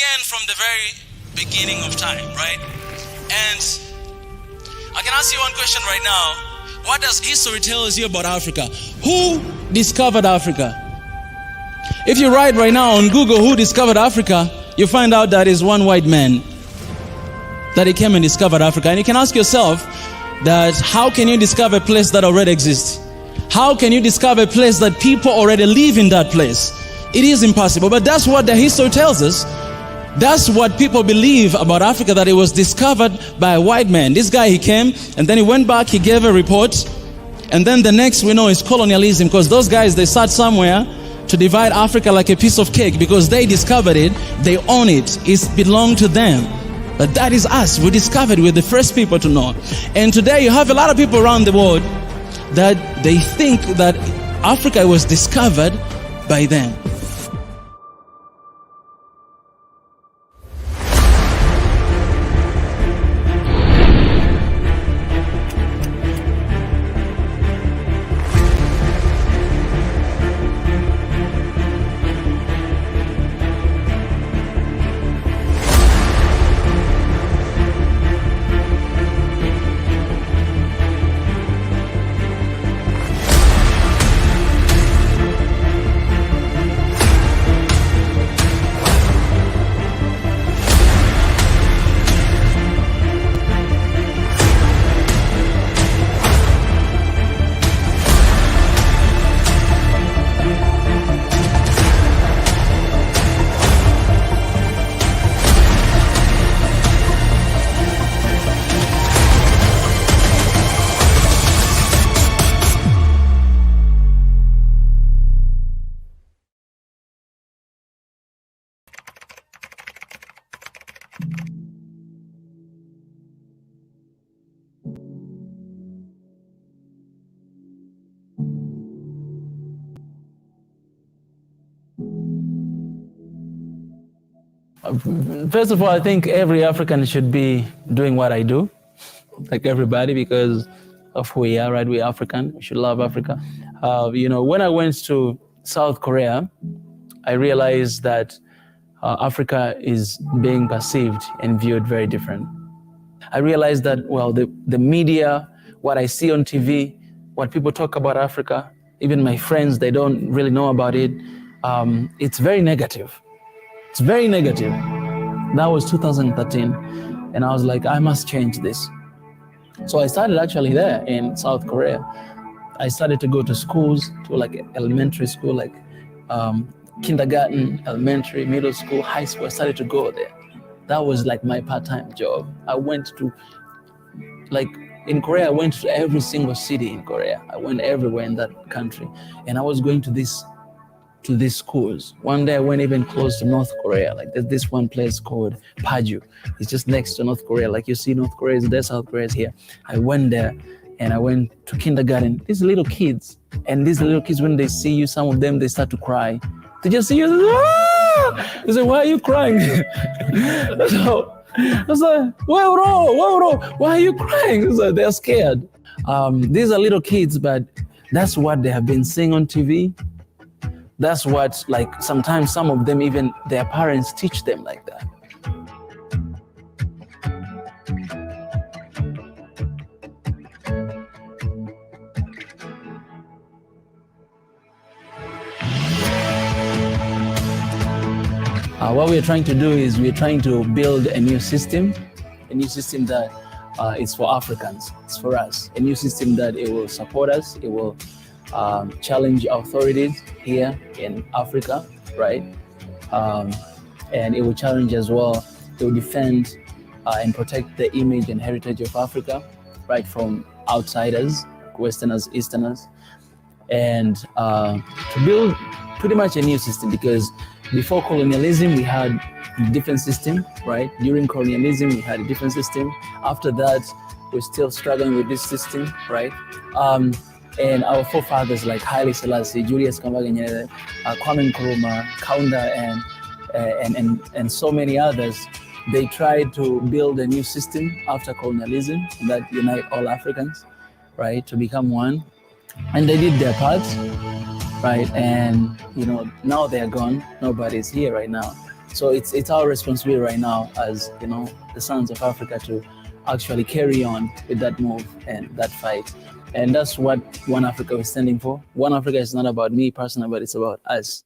began from the very beginning of time, right? And I can ask you one question right now. What does history tell us you about Africa? Who discovered Africa? If you write right now on Google who discovered Africa, you find out that is one white man that he came and discovered Africa. And you can ask yourself that how can you discover a place that already exists? How can you discover a place that people already live in that place? It is impossible, but that's what the history tells us. That's what people believe about Africa, that it was discovered by a white man. This guy, he came, and then he went back, he gave a report, and then the next we know is colonialism, because those guys, they sat somewhere to divide Africa like a piece of cake, because they discovered it, they own it, it belonged to them. But that is us. We discovered, we're the first people to know. And today you have a lot of people around the world that they think that Africa was discovered by them. First of all, I think every African should be doing what I do, like everybody, because of who we are, right? We're African, we should love Africa. When I went to South Korea, I realized that Africa is being perceived and viewed very different. I realized that, well, the media, what I see on TV, what people talk about Africa, even my friends, they don't really know about it. It's very negative. It's very negative. That was 2013. And I was like, I must change this. So I started actually there in South Korea. I started to go to schools, to like elementary school, like kindergarten, elementary, middle school, high school. I started to go there. That was like my part-time job. I went to, like in Korea, I went to every single city in Korea. I went everywhere in that country. And I was going to these schools. One day I went even close to North Korea. Like there's this one place called Paju. It's just next to North Korea. Like you see North Korea is there, South Korea is here. I went there and I went to kindergarten. These little kids, when they see you, some of them, they start to cry. They just see you, they say, why are you crying? So I was like, why are you crying? So they're scared. These are little kids, but that's what they have been seeing on TV. That's what, like, sometimes some of them, even their parents teach them like that. What we're trying to do is we're trying to build a new system that is for Africans, it's for us, a new system that it will support us, it will challenge authorities here in Africa, right? And it will challenge as well, it will defend and protect the image and heritage of Africa, right, from outsiders, Westerners, Easterners, and to build pretty much a new system, because before colonialism, we had a different system, right? During colonialism, we had a different system. After that, we're still struggling with this system, right? And our forefathers like Haile Selassie, Julius Kambarage Nyerere, Kwame Nkrumah, Kaunda, and so many others, they tried to build a new system after colonialism that unite all Africans, right, to become one. And they did their part, right? And now they're gone. Nobody's here right now. So it's our responsibility right now, as the sons of Africa, to actually carry on with that move and that fight. And that's what One Africa is standing for. One Africa is not about me personally, but it's about us.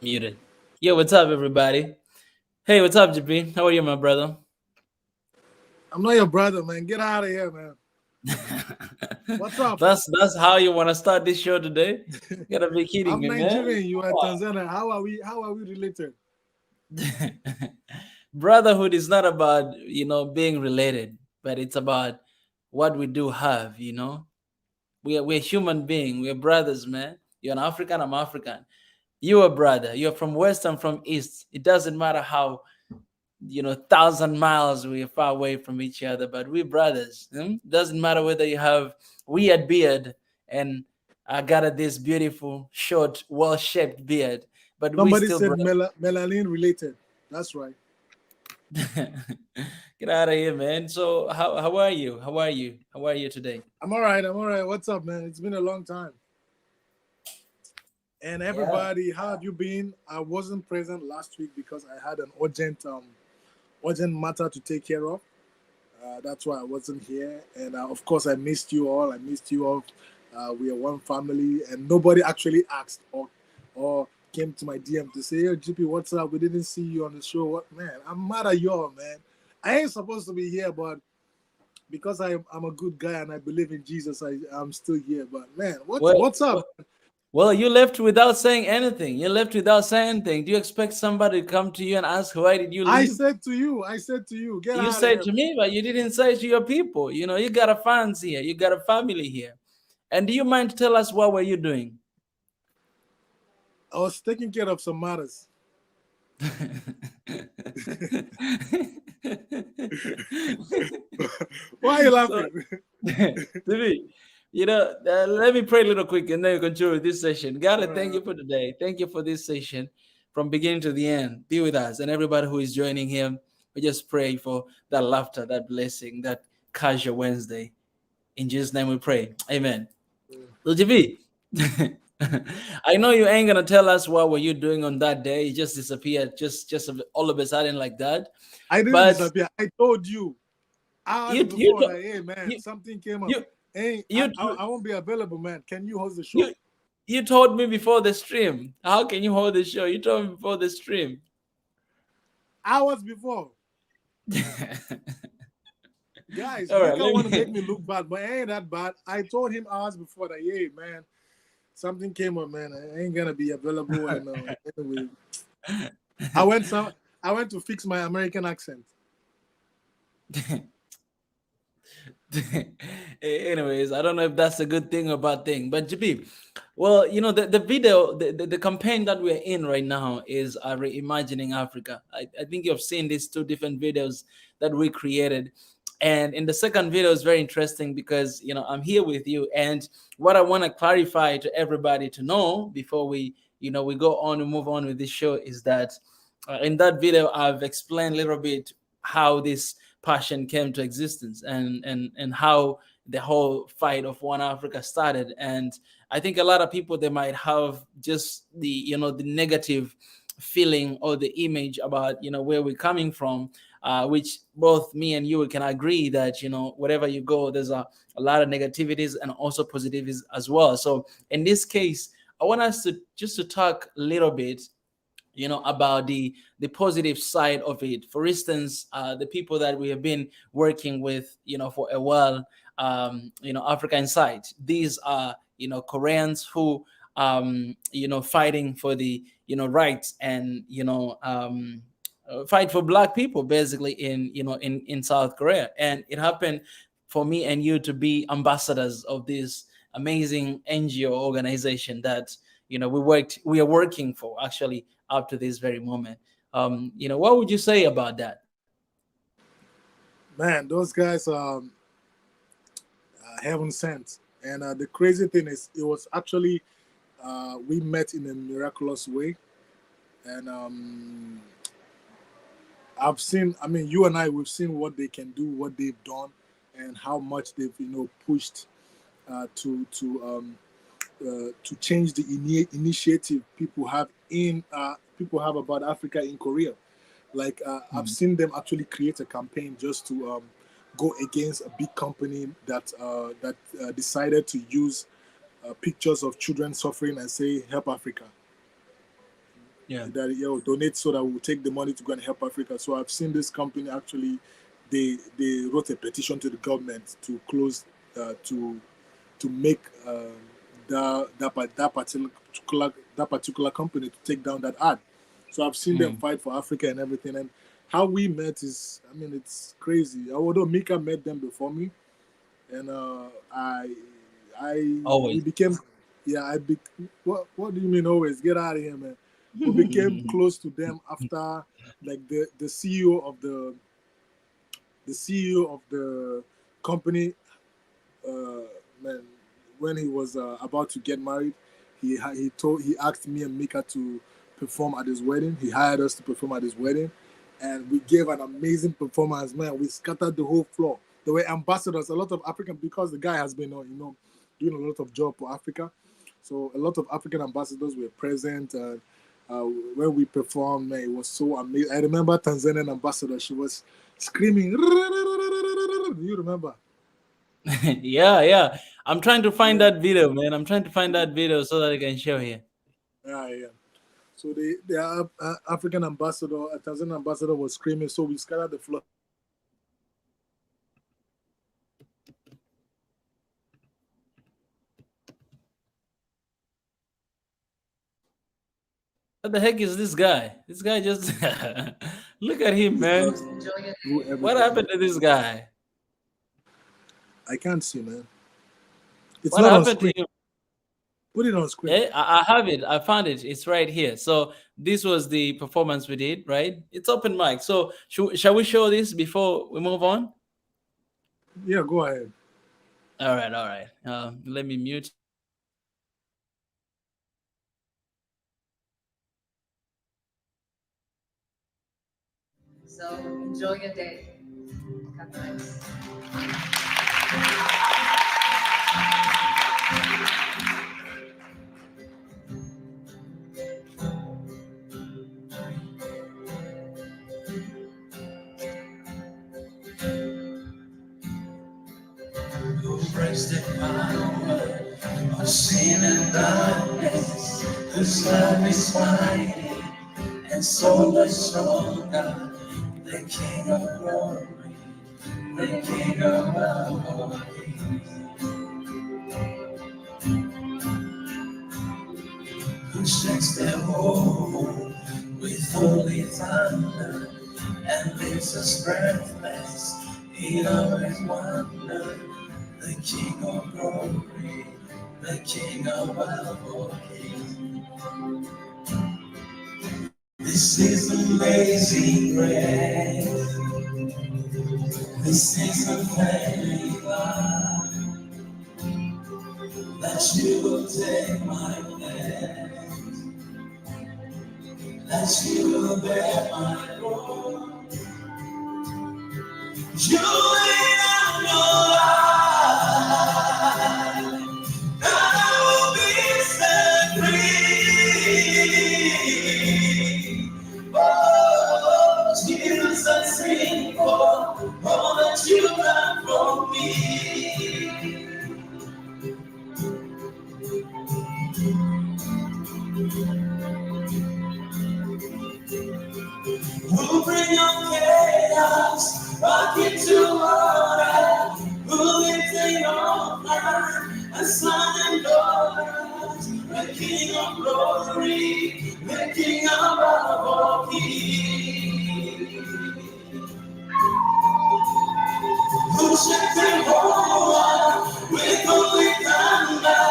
Muted. Yo, what's up, everybody? Hey, what's up, JP? How are you, my brother? I'm not your brother, man. Get out of here, man. What's up? That's how you want to start this show today? You gotta be kidding I'm me, man. Nigerian. You are Tanzania. How are we related? Brotherhood is not about being related, but it's about what we do have. We're human being. We're brothers, man. You're an African. I'm African. You're a brother. You're from West. I'm from East. It doesn't matter how 1,000 miles we're far away from each other, but we're brothers. Doesn't matter whether you have weird beard and I got this beautiful, short, well-shaped beard, but we Somebody still said brothers. melanin related. That's right. Get out of here, man. So how are you? How are you? How are you today? I'm all right. I'm all right. What's up, man? It's been a long time. And Yeah. everybody, how have you been? I wasn't present last week because I had an urgent matter to take care of. That's why I wasn't here. And of course, I missed you all. I missed you all. We are one family, and nobody actually asked or came to my DM to say, "Hey, GP, what's up? We didn't see you on the show." What, man? I'm mad at y'all, man. I ain't supposed to be here, but because I'm a good guy and I believe in Jesus, I'm still here. But man, Well, what's up? well, you left without saying anything. You left without saying anything. Do you expect somebody to come to you and ask why did you leave? I said to you, get You out of said here. to me, but you didn't say to your people. You got a fans here. You got a family here. And do you mind to tell us what were you doing? I was taking care of some matters. Why are you So, laughing? to me, let me pray a little quick and then we continue with this session. God, I All thank right. you for today. Thank you for this session from beginning to the end. Be with us and everybody who is joining him. We just pray for that laughter, that blessing, that casual Wednesday. In Jesus' name we pray. Amen. So, GB, I know you ain't gonna tell us what were you doing on that day. You just disappeared, just all of a sudden like that. I didn't But disappear. I told you hours you you before to- that, hey man, you something came up. you Hey, you I won't be available, man. Can you host the show? you you told me before the stream. How can you hold the show? You told me before the stream. Hours before. Guys, All you right, can let want to make me me. look bad, but I ain't that bad. I told him hours before that, hey man, something came up, man. I ain't gonna be available. And anyway, I went some. I went to fix my American accent. Anyways, I don't know if that's a good thing or bad thing, but JP, well, the video, the campaign that we're in right now is reimagining Africa. I think you've seen these two different videos that we created. And in the second video is very interesting because I'm here with you, and what I want to clarify to everybody to know before we go on and move on with this show is that in that video I've explained a little bit how this passion came to existence, and how the whole fight of One Africa started. And I think a lot of people, they might have just the negative feeling or the image about where we're coming from, which both me and you can agree that wherever you go, there's a lot of negativities and also positivities as well. So in this case, I want us to just to talk a little bit about the positive side of it. For instance, the people that we have been working with for a while, African side, these are Koreans who fighting for the rights, and fight for black people basically in South Korea. And it happened for me and you to be ambassadors of this amazing NGO organization that we are working for actually up to this very moment. What would you say about that? Man, those guys heaven sent. And the crazy thing is, it was actually we met in a miraculous way. and I've seen. I mean, you and I, we've seen what they can do, what they've done, and how much they've pushed to change the initiative people have about Africa in Korea. Like I've seen them actually create a campaign just to go against a big company that decided to use pictures of children suffering and say help Africa. Yeah. That donate so that we'll take the money to go and help Africa. So I've seen this company actually they wrote a petition to the government to close to make that particular company to take down that ad. So I've seen them fight for Africa and everything. And how we met is, I mean, it's crazy. Although Mika met them before me, and we Always. became, yeah, what do you mean always? Get out of here, man. We became close to them after, like the CEO of the company, man, when he was about to get married, he asked me and Mika to perform at his wedding. He hired us to perform at his wedding, and we gave an amazing performance. Man, we scattered the whole floor. There were ambassadors, a lot of African, because the guy has been doing a lot of job for Africa. So a lot of African ambassadors were present. When we performed, man, it was so amazing. I remember Tanzanian ambassador. She was screaming. You remember? Yeah. I'm trying to find that video, man. I'm trying to find that video so that I can show here. Yeah. So the African ambassador, a Tanzanian ambassador, was screaming. So we scattered the floor. What the heck is this guy? This guy just look at him, man. What happened to this guy? I can't see, man. It's What not on happened to screen. him? Put it on screen. Yeah, I have it. I found it. It's right here. So this was the performance we did, right? It's open mic. So shall we show this before we move on? Yeah, go ahead. All right. Let me mute. So enjoy your day. God bless. Who breaks the power of sin and darkness? Whose love is mighty and so much stronger? The King of glory, the King of our kings. Who shakes the whole with holy thunder and leaves us breathless in our wonder. The King of glory, the King of our kings. This is amazing grace. This is amazing love, that you will take my place, that you will bear my cross. You lay down your life, and I will be set free. Oh, Jesus, I sing for all that you done for me. Who bring your chaos back into order? Who lives in your heart, a son and daughters? The King of glory, the King of our kings. Who shall take over with holy thunder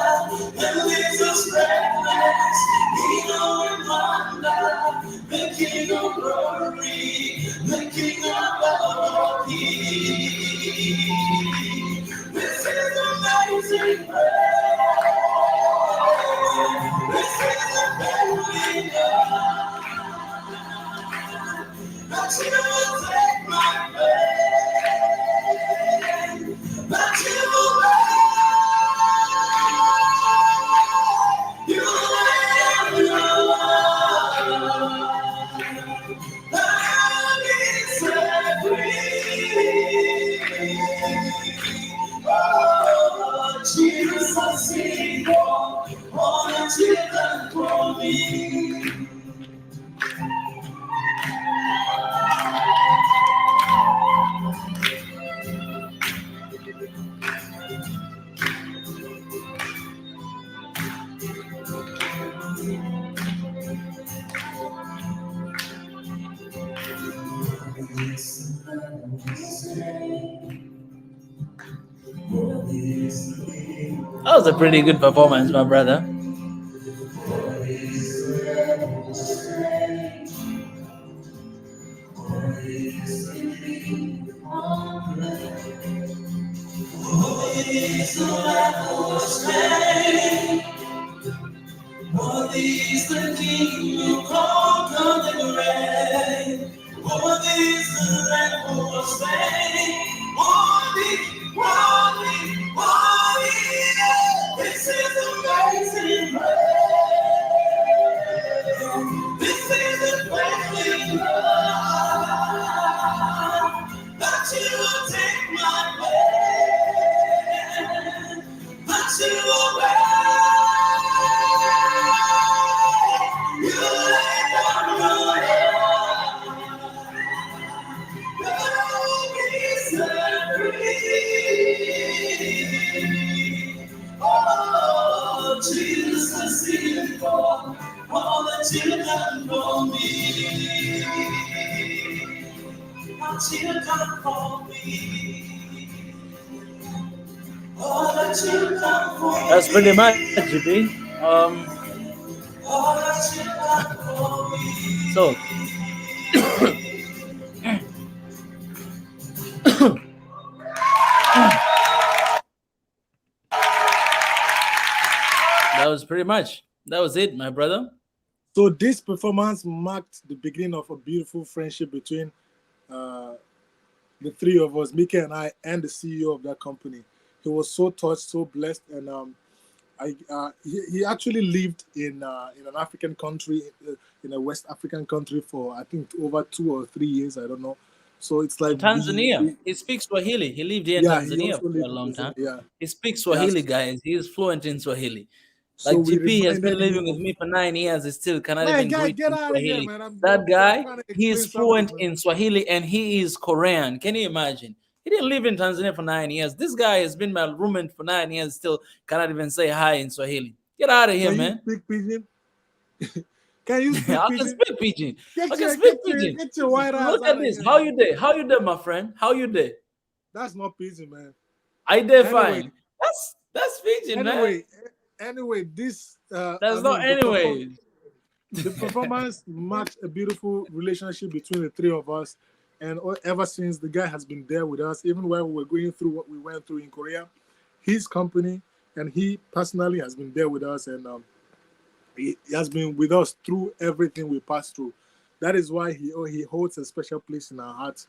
and leaves us breathless in our wonder? The King of glory, the King of our kings. This is amazing grace. This is amazing love. That was a pretty good performance, my brother. That's pretty much, GP. So that was pretty much. That was it, my brother. So this performance marked the beginning of a beautiful friendship between the three of us, Mika and I, and the CEO of that company. He was so touched, so blessed, and he actually lived in an African country, in a West African country for I think over 2 or 3 years. I don't know. So it's like Tanzania. He speaks Swahili. He lived here in yeah, he Tanzania also for a lived in long Tanzania. time. Yeah. He speaks Yes. Swahili, guys. He is fluent in Swahili. So Like we GP has been reminded living him with of, me for 9 years. He still cannot man, even guy, greet get in out of here, Swahili. man. That guy, trying to he explain is fluent something, man. in Swahili and he is Korean. Can you imagine? He didn't live in Tanzania for 9 years. This guy has been my roommate for 9 years, still cannot even say hi in Swahili. Get out of here, Can you man. speak pidgin? Can you speak I can pidgin? speak pidgin. I Get can your speak get your pidgin. get your white ass Look out at of this. here, How man. you there? How you there, my friend? How you there? That's not pidgin, man. I did Anyway, fine. That's pidgin, man. anyway, this That's not anyways. the performance marked a beautiful relationship between the three of us, and ever since the guy has been there with us, even when we were going through what we went through in Korea, his company and he personally has been there with us, and he has been with us through everything we passed through. That is why he holds a special place in our hearts,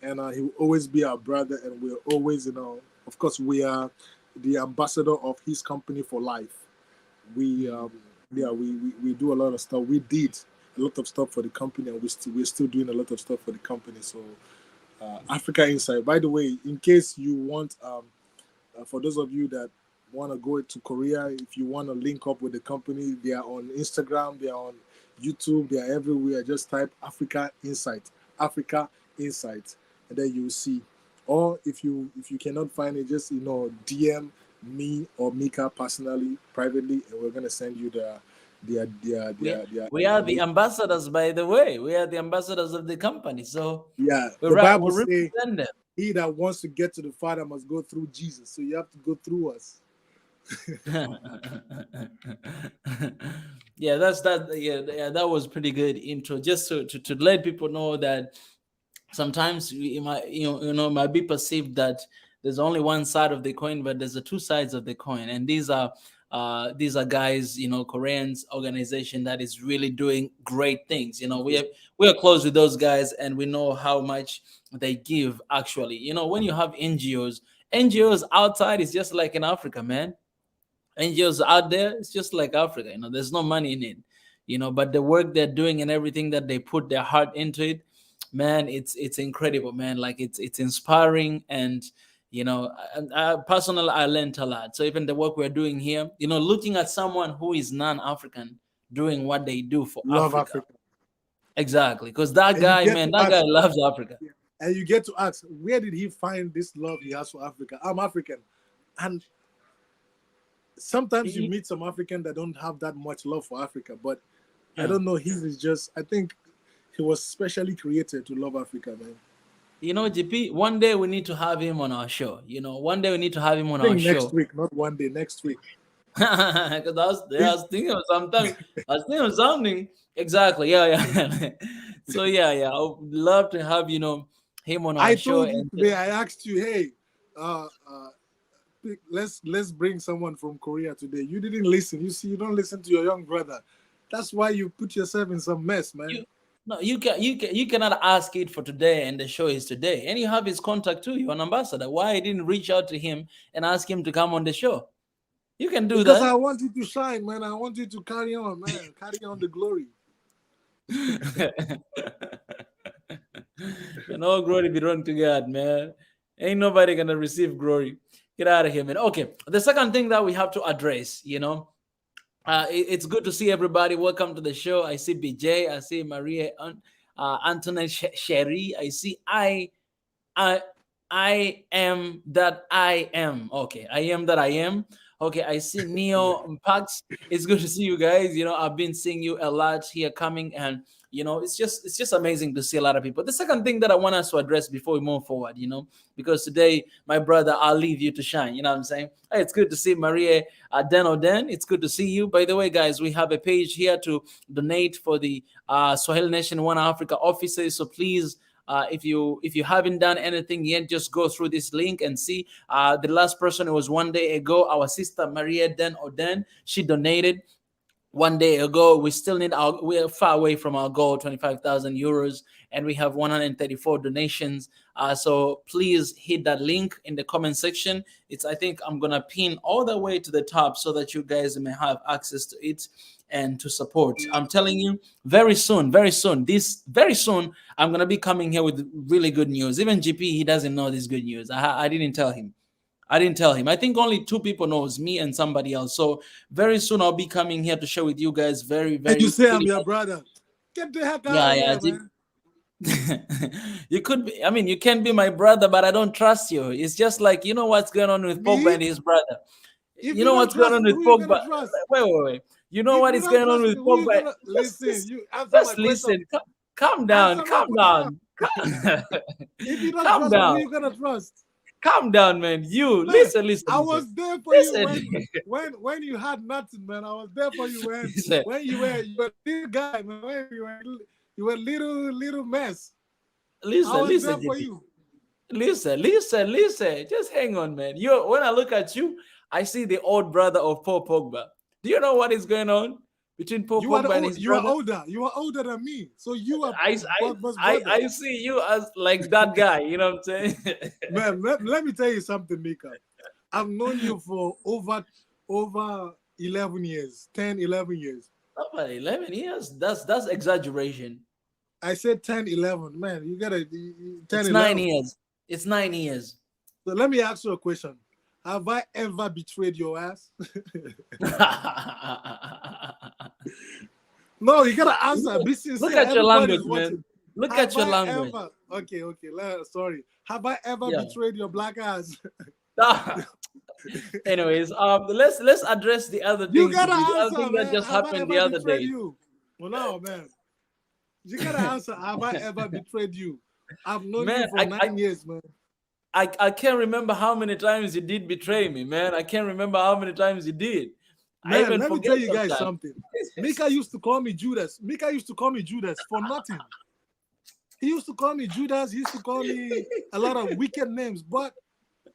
and he will always be our brother, and we're always, of course, we are the ambassador of his company for life. We we do a lot of stuff. We did a lot of stuff for the company, and we're still doing a lot of stuff for the company. So Africa Insight. By the way, in case you want, for those of you that want to go to Korea, if you want to link up with the company, they are on Instagram, they are on YouTube, they are everywhere. Just type Africa Insight, and then you will see. Or if you cannot find it, just DM me or Mika personally, privately, and we're gonna send you We are the ambassadors, by the way. We are the ambassadors of the company. So yeah. we The Bible we says represent them. he that wants to get to the Father must go through Jesus. So you have to go through us. Yeah, that's that. Yeah, that was pretty good intro. Just to let people know that sometimes it might it might be perceived that there's only one side of the coin, but there's the two sides of the coin, and these are guys, Koreans organization that is really doing great things. We are close with those guys, and we know how much they give. Actually, when you have NGOs outside is just like in Africa, man. NGOs out there, it's just like Africa. There's no money in it. But the work they're doing and everything that they put their heart into it, man, it's incredible, man. Like it's inspiring, and I personally I learned a lot. So even the work we're doing here, looking at someone who is non-African doing what they do for Love Africa. Africa. Exactly, because that And you guy, get man, to that ask, guy loves Africa. and you get to ask, where did he find this love he has for Africa? I'm African. And sometimes you He- meet some African that don't have that much love for Africa, but I yeah. don't know. His is just, I think he was specially created to love Africa, man. You know, GP, one day we need to have him on our show. You know, one day we need to have him on I our think next show. week, not one day, next week. Because I was thinking of something. I was thinking of something. Exactly. Yeah. So yeah. I would love to have, you know, him on I our show. told you And today, I asked you, hey, uh, uh, let's bring someone from Korea today. You didn't listen. You see, you don't listen to your young brother. That's why you put yourself in some mess, man. you cannot ask it for today, and the show is today. And you have his contact too. You're an ambassador. Why I didn't reach out to him and ask him to come on the show? You can do Because that. I want you to shine, man. I want you to carry on, man. Carry on the glory. And all glory belong to God, man. Ain't nobody gonna receive glory. Get out of here, man. Okay. The second thing that we have to address, you know, it's good to see everybody. Welcome to the show. I see BJ. I see Maria, Antoinette, Sherry. I see I, I am that I am. Okay, I am that I am. Okay, I see Neo and Pax. It's good to see you guys. You know, I've been seeing you a lot here coming, and you know, it's just amazing to see a lot of people. The second thing that I want us to address before we move forward, you know, because today, my brother, I'll leave you to shine. You know what I'm saying? Hey, it's good to see Maria Den Oden. It's good to see you. By the way, guys, we have a page here to donate for the Swahili Nation One Africa offices. So please. If you haven't done anything yet, just go through this link and see. The last person, it was one day ago, our sister Maria Den Oden. She donated one day ago. We still need we're far away from our goal, 25,000 euros, and we have 134 donations. So please hit that link in the comment section. I think I'm gonna pin all the way to the top so that you guys may have access to it and to support. I'm telling you, very soon, very soon, I'm gonna be coming here with really good news. Even GP, he doesn't know this good news. I didn't tell him. I think only two people knows, me and somebody else. So very soon I'll be coming here to share with you guys very, And you very say I'm pretty. your brother. Get the heck out Yeah, of here, man. You could be, I mean, you can be my brother, but I don't trust you. It's just like, you know what's going on with Pogba Me? and his brother. If You you know don't what's going trust on me, with who you Pogba. gonna trust? Wait. You know If what you is don't going on trust with me, who you Pogba? gonna listen? You answer my Just listen. question. Calm Answer down. my Calm question. down. If you don't Calm trust me, who down. you gonna trust? Calm down, man. You Man, listen. I was there for you when you had nothing, man. I was there for you Listen. when you were a little guy, man. When you were little mess. I was there for JP. you. Listen. Just hang on, man. When I look at you, I see the old brother of Paul Pogba. Do you know what is going on between Paul Pogba and his You are brother? older. You are older than me. So you are I, Pogba's brother. I see you as like that guy. You know what I'm saying? Man, let me tell you something, Mika. I've known you for over 11 years, 10, 11 years. About 11 years. That's exaggeration. I said 10, 11. Man, you gotta 10, It's 11. 9 years. It's 9 years. So let me ask you a question. Have I ever betrayed your ass? No, you gotta answer. Be sincere. Look at your language, Everybody's man. watching. Look Have at your I language. Okay. Sorry. Have I ever betrayed your black ass? Anyways, let's address the other things. You gotta The other answer, thing man. that just Have I happened ever the other betrayed day. you? Well, no, man. You gotta answer. Have I ever betrayed you? I've known you for 9 years, man. I can't remember how many times you did betray me, man. I can't remember how many times you did. Man, let me tell you guys something. Mika used to call me Judas. Mika used to call me Judas for nothing. He used to call me Judas. He used to call me a lot of wicked names, but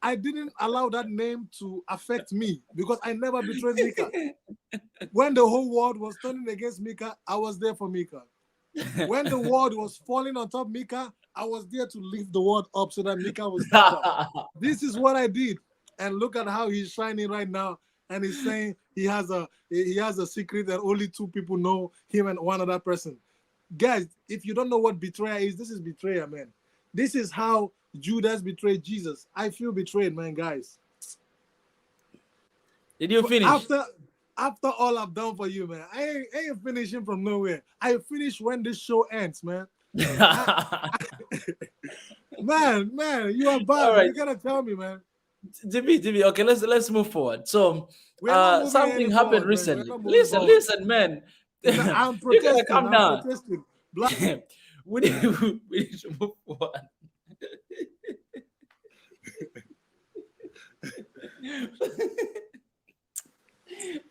I didn't allow that name to affect me because I never betrayed Mika. When the whole world was turning against Mika, I was there for Mika. When the world was falling on top of Mika, I was there to lift the world up so that Mika would stand up. This is what I did. And look at how he's shining right now. And he's saying he has a secret that only two people know, him and one other person. Guys, if you don't know what betrayal is, this is betrayal, man. This is how Judas betrayed Jesus. I feel betrayed, man, guys. Did you finish? After all I've done for you, man, I ain't finishing from nowhere. I finish when this show ends, man. I, man, you are All bad. right, You gotta tell me, man. GB. Okay, let's move forward. So, We're not moving something any happened forward, man. We're recently. not moving Listen, forward. listen, man. I'm You gotta protesting. calm I'm down. protesting. we need to move forward.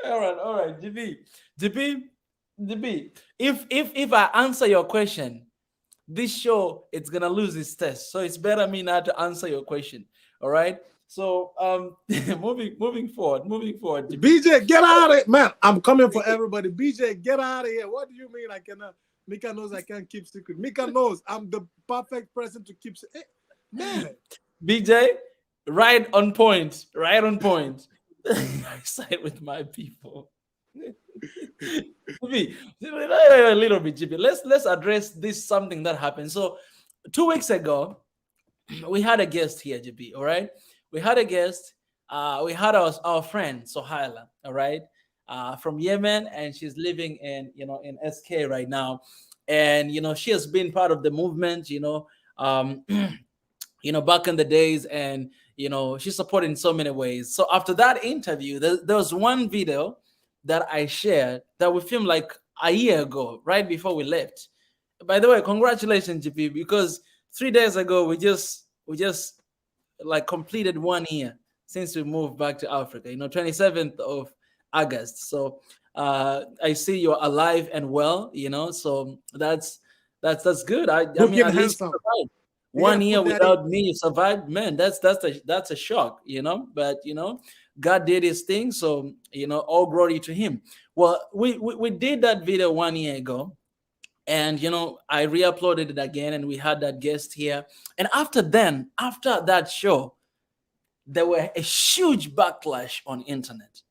All right, GB. If I answer your question, this show it's gonna lose its test. So it's better me not to answer your question. All right. So moving forward, GB. BJ, get out of it, man. I'm coming for everybody. BJ, get out of here. What do you mean I cannot? Mika knows I can't keep secret. Mika knows I'm the perfect person to keep. Man, BJ, right on point. Right on point. I side with my people. GB, a little bit, GB. Let's address this something that happened. So 2 weeks ago, we had a guest here, GB. All right, we had a guest. We had our friend Sohaila. All right, from Yemen, and she's living in SK right now, and she has been part of the movement. Back in the days, and she's supported in so many ways. So after that interview, there was one video that I shared that we filmed like a year ago, right before we left. By the way, congratulations, GP, because 3 days ago we just like completed 1 year since we moved back to Africa. 27th of August. So I see you're alive and well. So that's good. I mean, looking at least you handsome. survived. You One gotta year put that in. without me, you survived. Man, that's a shock. But God did His thing. So all glory to Him. Well, we did that video 1 year ago, and I re-uploaded it again, and we had that guest here. And after that show, there were a huge backlash on internet,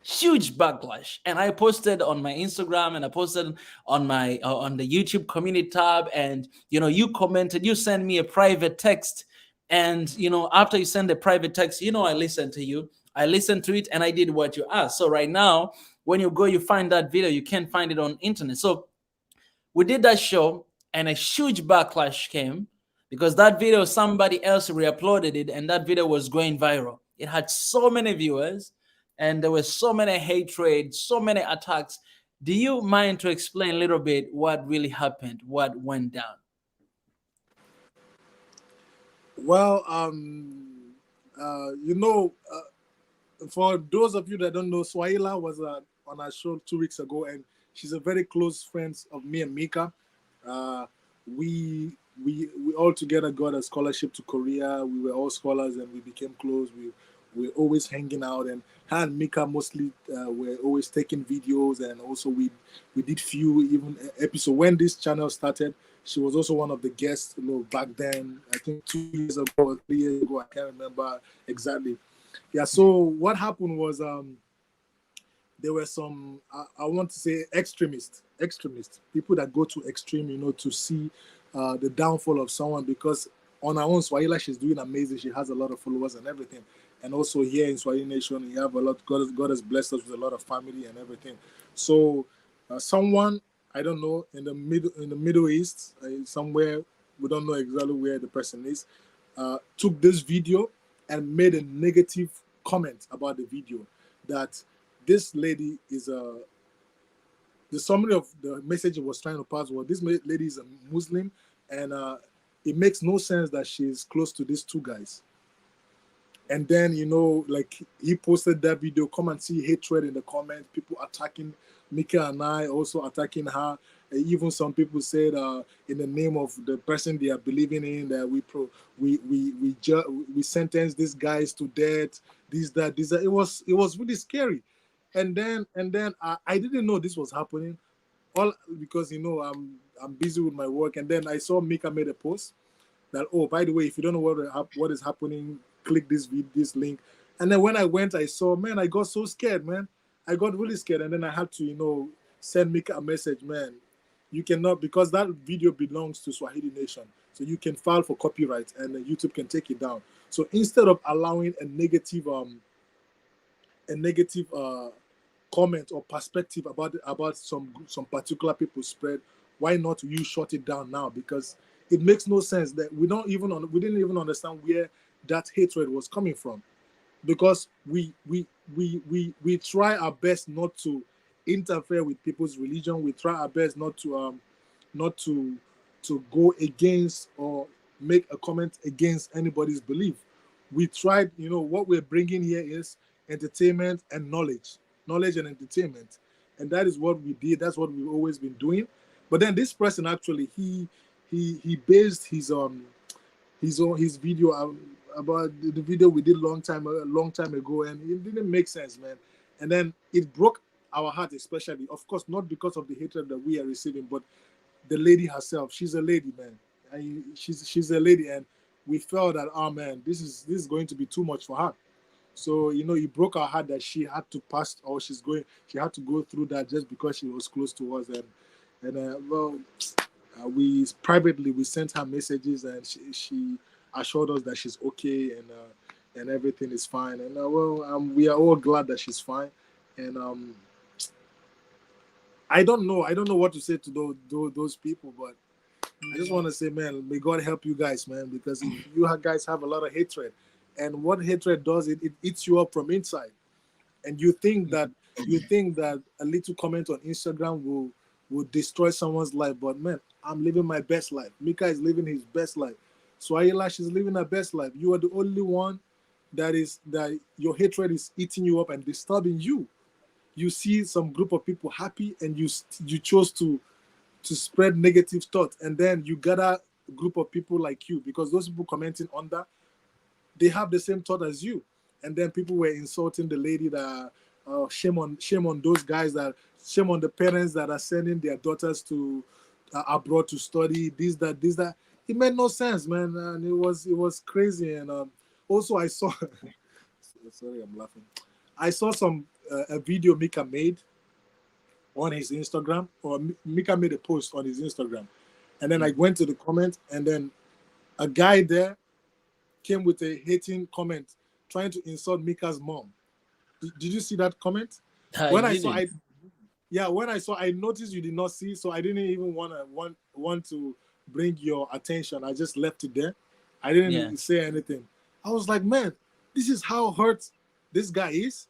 huge backlash. And I posted on my Instagram, and I posted on my on the YouTube community tab, and you commented, you sent me a private text, and after you send a private text, I listened to you, I listened to it, and I did what you asked. So right now, when you go, you find that video, you can't find it on internet. So we did that show, and a huge backlash came because that video, somebody else re-uploaded it, and that video was going viral. It had so many viewers, and there was so many hatred, so many attacks. Do you mind to explain a little bit what really happened, what went down? Well, for those of you that don't know, Swahila was on our show 2 weeks ago, and she's a very close friend of me and Mika. We all together got a scholarship to Korea. We were all scholars, and we became close. We were always hanging out, and her and Mika mostly were always taking videos, and also we did few even episodes when this channel started. She was also one of the guests, back then. I think 2 years ago or 3 years ago. I can't remember exactly. Yeah. So what happened was there were some I want to say extremists, people that go to extreme, to see the downfall of someone, because on her own, Swahila, she's doing amazing. She has a lot of followers and everything. And also here in Swahili Nation, you have a lot. God has blessed us with a lot of family and everything. So someone, I don't know, in the Middle East, somewhere, we don't know exactly where the person is, took this video and made a negative comment about the video, that this lady is the summary of the message it was trying to pass was, this lady is a Muslim, and it makes no sense that she's close to these two guys. And then, like, he posted that video, come and see hatred in the comments, people attacking Mika and I, also attacking her. Even some people said, in the name of the person they are believing in, that we sentence these guys to death, this, that. It was really scary. And then I didn't know this was happening, all because I'm busy with my work. And then I saw Mika made a post that, oh, by the way, if you don't know what is happening, click this link. And then when I went, I saw, man, I got so scared, man. I got really scared. And then I had to, send Mika a message, man. You cannot, because that video belongs to Swahili Nation. So you can file for copyright, and YouTube can take it down. So instead of allowing a negative comment or perspective about some particular people spread, why not you shut it down now? Because it makes no sense that we didn't even understand where that hatred was coming from, because we try our best not to interfere with people's religion. We try our best not to go against or make a comment against anybody's belief. We tried, what we're bringing here is entertainment and knowledge and entertainment, and that is what we did. That's what we've always been doing. But then this person actually he based his video about the video we did a long time ago, and it didn't make sense, man. And then it broke our heart, especially, of course, not because of the hatred that we are receiving, but the lady herself. She's a lady, man. She's a lady, and we felt that, oh man, this is going to be too much for her. So it broke our heart that she had to pass, or she had to go through that just because she was close to us. And we privately sent her messages, and she assured us that she's okay, and everything is fine. And we are all glad that she's fine. And I don't know what to say to those people, but I just want to say, man, may God help you guys, man, because you guys have a lot of hatred, and what hatred does, it eats you up from inside, and you think that a little comment on Instagram will destroy someone's life, but man, I'm living my best life. Mika is living his best life. Swahila, she's living her best life. You are the only one that your hatred is eating you up and disturbing you. You see some group of people happy, and you chose to spread negative thoughts, and then you gather a group of people like you, because those people commenting under, they have the same thought as you. And then people were insulting the lady that shame on those guys, that shame on the parents that are sending their daughters to abroad to study this that. It made no sense, man, and it was crazy. And also I saw sorry, I'm laughing. I saw a video Mika made on his Instagram, or Mika made a post on his Instagram, and then I went to the comment, and then a guy there came with a hating comment trying to insult Mika's mom. Did you see that comment? When I saw, I noticed you did not see, so I didn't even want to bring your attention. I just left it there. I didn't say anything. I was like, man, this is how hurt this guy is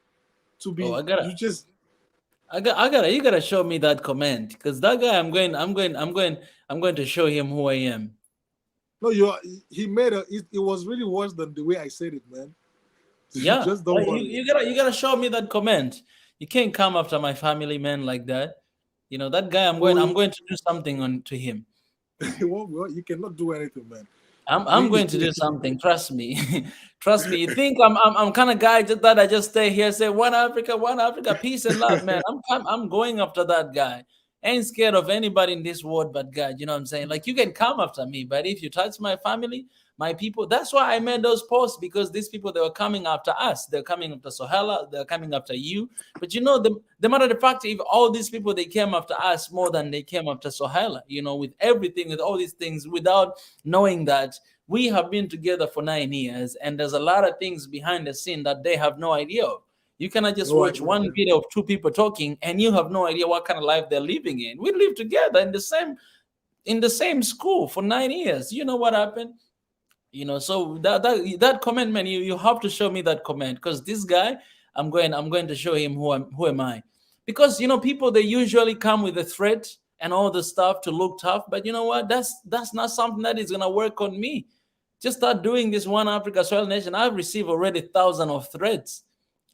to be. You gotta show me that comment, because that guy, I'm going to show him who I am. No, he made it was really worse than the way I said it, man. Yeah, just don't worry. You gotta show me that comment. You can't come after my family, man, like that. That guy, I'm going to do something to him. Well, you cannot do anything, man. I'm going to do something. Trust me. Trust me. You think I'm kind of guy that I just stay here, say one Africa, peace and love, man. I'm going after that guy. I ain't scared of anybody in this world but God. You know what I'm saying? Like, you can come after me, but if you touch my family, my people, that's why I made those posts, because these people, they were coming after us. They're coming after Sohela. They're coming after you. But the matter of the fact, if all these people, they came after us more than they came after Sohela, with everything, with all these things, without knowing that we have been together for 9 years, and there's a lot of things behind the scene that they have no idea of. You cannot just watch one video of 2 people talking and you have no idea what kind of life they're living in. We live together in the same school for 9 years. You know what happened? So that comment, man, you have to show me that comment, because this guy, I'm going to show him who am I. Because people, they usually come with a threat and all the stuff to look tough, but you know what? That's not something that is gonna work on me. Just start doing this One Africa Soil Nation. I've received already thousands of threats.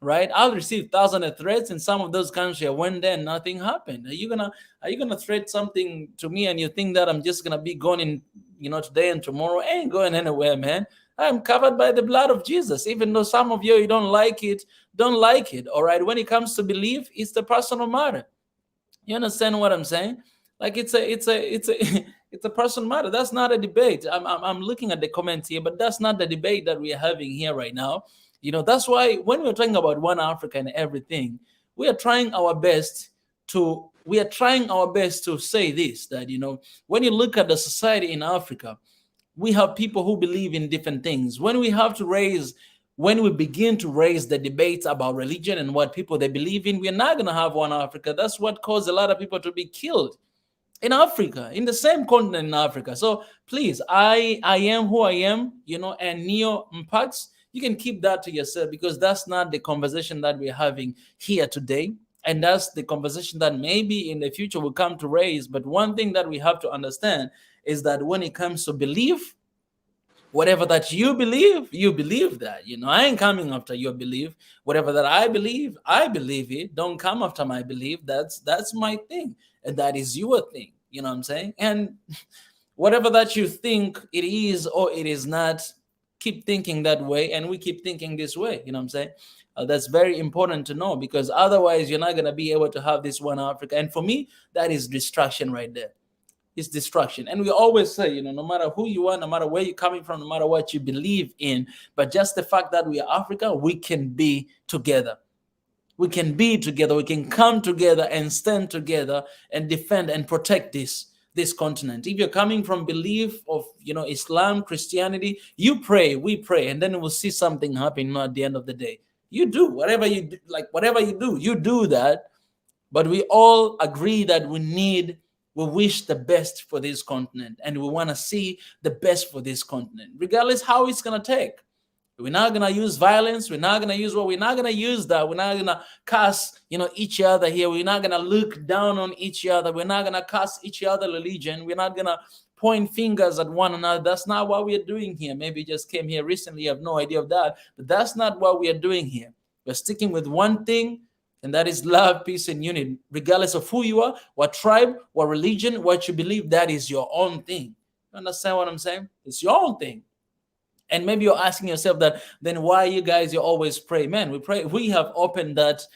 Right, I'll receive thousands of threats in some of those countries. I went there and nothing happened. Are you gonna threat something to me, and you think that I'm just gonna be going in, today and tomorrow? I ain't going anywhere, man. I'm covered by the blood of Jesus. Even though some of you don't like it. All right. When it comes to belief, it's the personal matter. You understand what I'm saying? Like, it's a personal matter. That's not a debate. I'm looking at the comments here, but that's not the debate that we are having here right now. That's why when we're talking about One Africa and everything, we are trying our best to say this, that, when you look at the society in Africa, we have people who believe in different things. When we have to raise when we begin to raise the debates about religion and what people they believe in, we're not going to have one Africa. That's what caused a lot of people to be killed in Africa, in the same continent in Africa. So please, I am who I am, and Neo Mpax, you can keep that to yourself, because that's not the conversation that we're having here today. And that's the conversation that maybe in the future will come to raise. But one thing that we have to understand is that when it comes to belief, whatever that you believe that. I ain't coming after your belief. Whatever that I believe it. Don't come after my belief. That's my thing, and that is your thing. You know what I'm saying? And whatever that you think it is or it is not, keep thinking that way, and we keep thinking this way. You know what I'm saying? That's very important to know, because otherwise you're not going to be able to have this one Africa. And for me, that is distraction right there. It's destruction. And we always say, no matter who you are, no matter where you're coming from, no matter what you believe in, but just the fact that we are Africa, we can be together. We can be together. We can come together and stand together and defend and protect this continent. If you're coming from belief of Islam, Christianity, you pray, we pray, and then we'll see something happen at the end of the day. You do whatever you do, whatever you do that. But we all agree that we wish the best for this continent, and we want to see the best for this continent, regardless how it's going to take. We're not going to use violence. We're not going to use we're not going to use that. We're not going to curse, each other here. We're not going to look down on each other. We're not going to curse each other religion. We're not going to point fingers at one another. That's not what we are doing here. Maybe you just came here recently. You have no idea of that, but that's not what we are doing here. We're sticking with one thing, and that is love, peace, and unity. Regardless of who you are, what tribe, what religion, what you believe, that is your own thing. You understand what I'm saying? It's your own thing. And maybe you're asking yourself that, then why you guys, you always pray? Man, we pray. We have opened that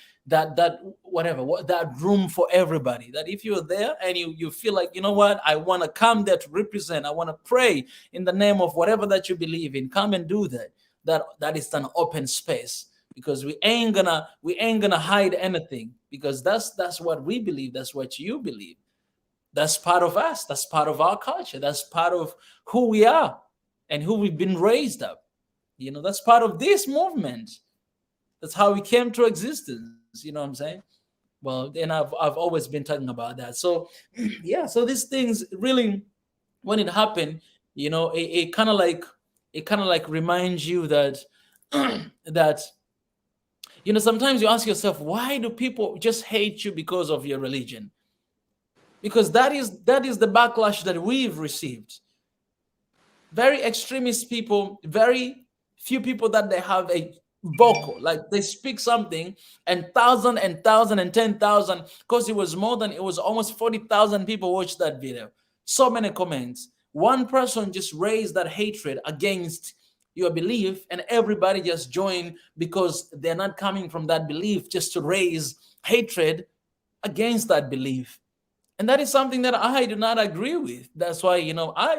room for everybody. That if you're there and you feel like, what, I want to come there to represent, I want to pray in the name of whatever that you believe in, come and do that. That is an open space. Because we ain't gonna hide anything, because that's what we believe. That's what you believe. That's part of us. That's part of our culture. That's part of who we are and who we've been raised up. That's part of this movement. That's how we came to existence. You know what I'm saying? Well, and I've always been talking about that. So yeah, so these things really, when it happened, it kind of like reminds you that that sometimes you ask yourself, why do people just hate you because of your religion? Because that is the backlash that we've received. Very extremist people, very few people that they have a vocal, like they speak something, and 1,000 and 1,000 and 10,000, because it was almost 40,000 people watched that video. So many comments. One person just raised that hatred against your belief, and everybody just joined because they're not coming from that belief, just to raise hatred against that belief. And that is something that I do not agree with. That's why,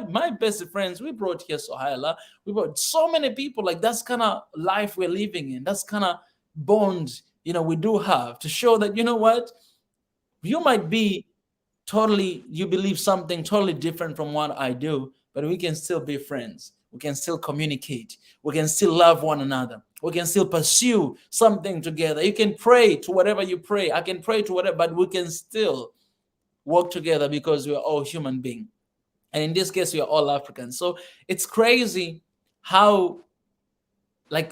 my best friends, we brought here Sohaila, we brought so many people. Like, that's kind of life we're living in. That's kind of bond, we do have to show that, what, you might be you believe something totally different from what I do, but we can still be friends. We can still communicate. We can still love one another. We can still pursue something together. You can pray to whatever you pray. I can pray to whatever, but we can still work together because we're all human beings. And in this case, we are all Africans. So it's crazy how,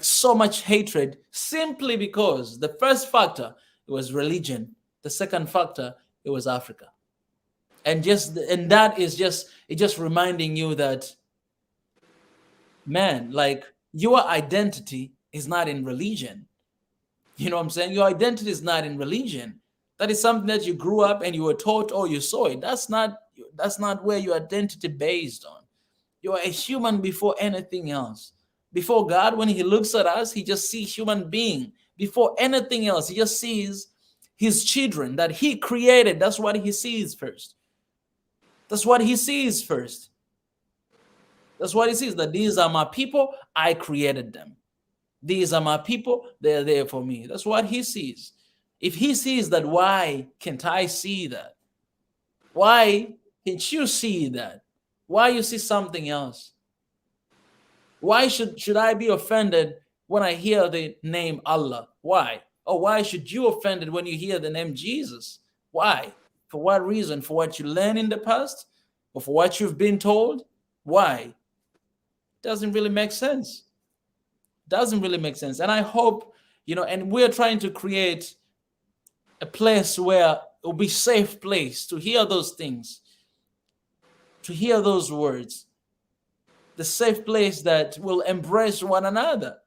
so much hatred, simply because the first factor, it was religion. The second factor, it was Africa. And that is just reminding you that, man, your identity is not in religion. You know what I'm saying? Your identity is not in religion. That is something that you grew up and you were taught or you saw it. That's not where your identity based on. You are a human before anything else. Before God, when he looks at us, he just sees human being. Before anything else, he just sees his children that he created. That's what he sees first. That's what he sees first. That's what he sees, that these are my people, I created them. These are my people, they're there for me. That's what he sees. If he sees that, why can't I see that? Why can't you see that? Why you see something else? Why should I be offended when I hear the name Allah? Why? Or why should you offended when you hear the name Jesus? Why? For what reason? For what you learned in the past? Or for what you've been told? Why? Doesn't really make sense. Doesn't really make sense. And I hope, and we're trying to create a place where it will be safe place to hear those things, to hear those words, the safe place that will embrace one another.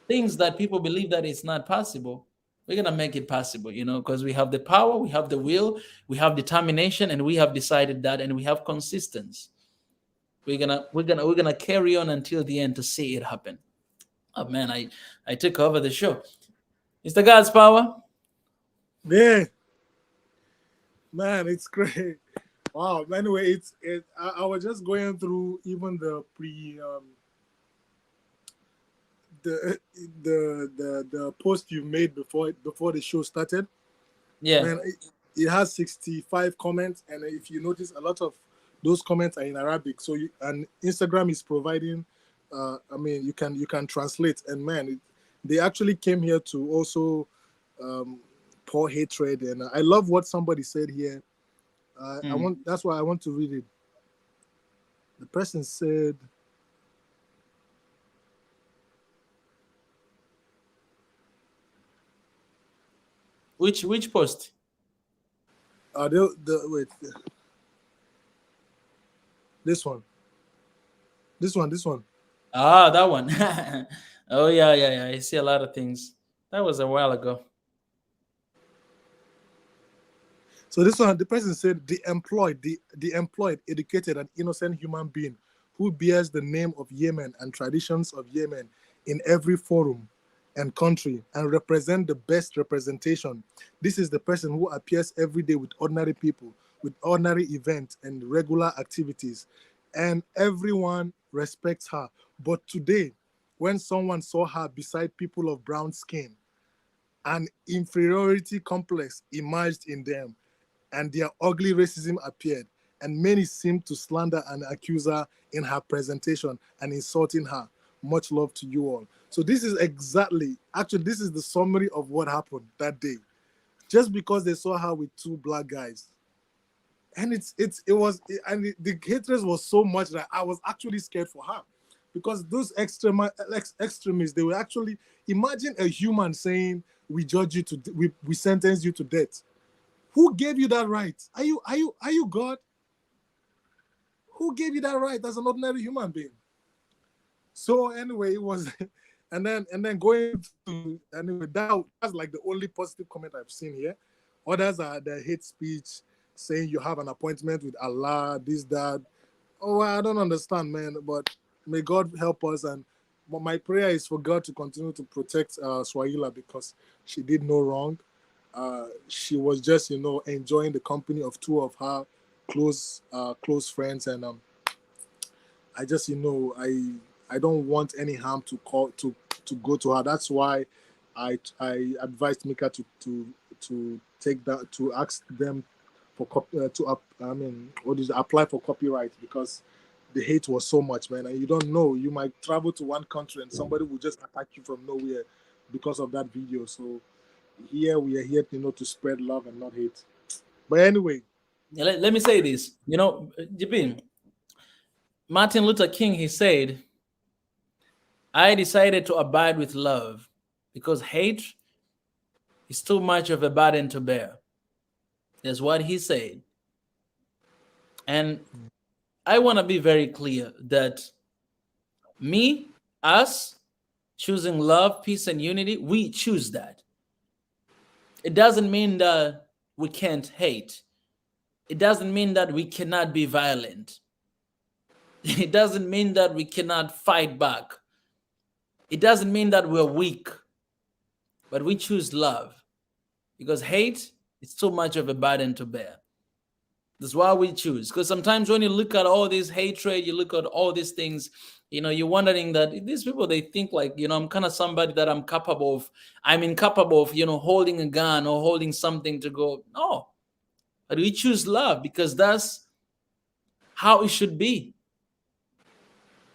Things that people believe that it's not possible, we're gonna make it possible, because we have the power, we have the will, we have determination, and we have decided that, and we have consistency. We're gonna carry on until the end to see it happen. Oh man, I took over the show. It's the God's power. Yeah, man, it's great. Wow. Anyway, I was just going through even the the post you made before the show started. Yeah. Man, it has 65 comments, and if you notice, a lot of those comments are in Arabic. So and Instagram is providing. You can translate, and man, they actually came here to also pour hatred. And I love what somebody said here. That's why I want to read it. The person said, Which post? Wait. This one. Ah, that one. Oh yeah. I see a lot of things. That was a while ago. So this one, the person said, the employed, educated, and innocent human being who bears the name of Yemen and traditions of Yemen in every forum and country and represent the best representation. This is the person who appears every day with ordinary people, with ordinary events and regular activities, and everyone respects her. But today, when someone saw her beside people of brown skin, an inferiority complex emerged in them, and their ugly racism appeared, and many seemed to slander and accuse her in her presentation and insulting her. Much love to you all. So this is this is the summary of what happened that day. Just because they saw her with two black guys. And the hatred was so much that I was actually scared for her. Because those extremists, they were actually, imagine a human saying, we judge you we sentence you to death. Who gave you that right? Are you God? Who gave you that right as an ordinary human being? So anyway, it was, and then going to, anyway, that's like the only positive comment I've seen here. Others are the hate speech, saying you have an appointment with Allah, this, that. Oh, I don't understand, man, but may God help us. And my prayer is for God to continue to protect Swahila, because she did no wrong. She was just, enjoying the company of two of her close friends, and I just, I don't want any harm to go to her. That's why I advised Mika to take that, to ask them for apply for copyright, because the hate was so much, man. And you don't know, you might travel to one country and somebody will just attack you from nowhere because of that video. So here we are here, to spread love and not hate. But anyway, let me say this. Jibin, Martin Luther King, he said, I decided to abide with love because hate is too much of a burden to bear. That's what he said. And I want to be very clear that us choosing love, peace, and unity, we choose that. It doesn't mean that we can't hate. It doesn't mean that we cannot be violent. It doesn't mean that we cannot fight back. It doesn't mean that we're weak. But we choose love, because hate is too much of a burden to bear. That's why we choose. Because sometimes when you look at all this hatred, you look at all these things, you're wondering that these people, they think like, I'm kind of somebody that I'm incapable of, holding a gun or holding something to go. No. But we choose love because that's how it should be.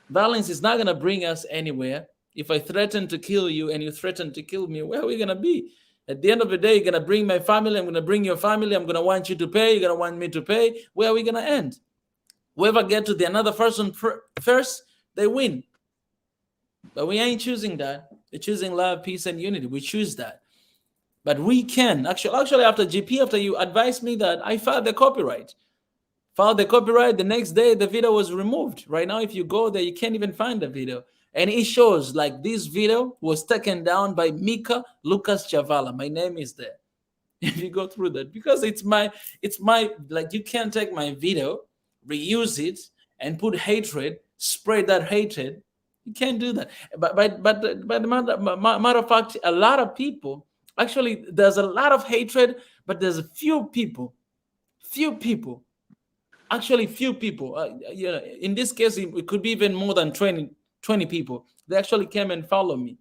Violence is not going to bring us anywhere. If I threaten to kill you and you threaten to kill me, where are we gonna be? At the end of the day, you're gonna bring my family. I'm gonna bring your family. I'm gonna want you to pay. You're gonna want me to pay. Where are we gonna end? Whoever get to the another person first, they win. But we ain't choosing that. We're choosing love, peace, and unity. We choose that. But we can actually after GP, after you advised me that, I filed the copyright. The next day the video was removed. Right now, if you go there, you can't even find the video. And it shows like this video was taken down by Mika Lucas Chavala. My name is there. If you go through that, because it's my like, you can't take my video, reuse it, and put hatred, spread that hatred. You can't do that. But the matter of fact, a lot of people, actually, there's a lot of hatred, but there's a few people, actually few people. In this case, it could be even more than 20 people. They actually came and followed me,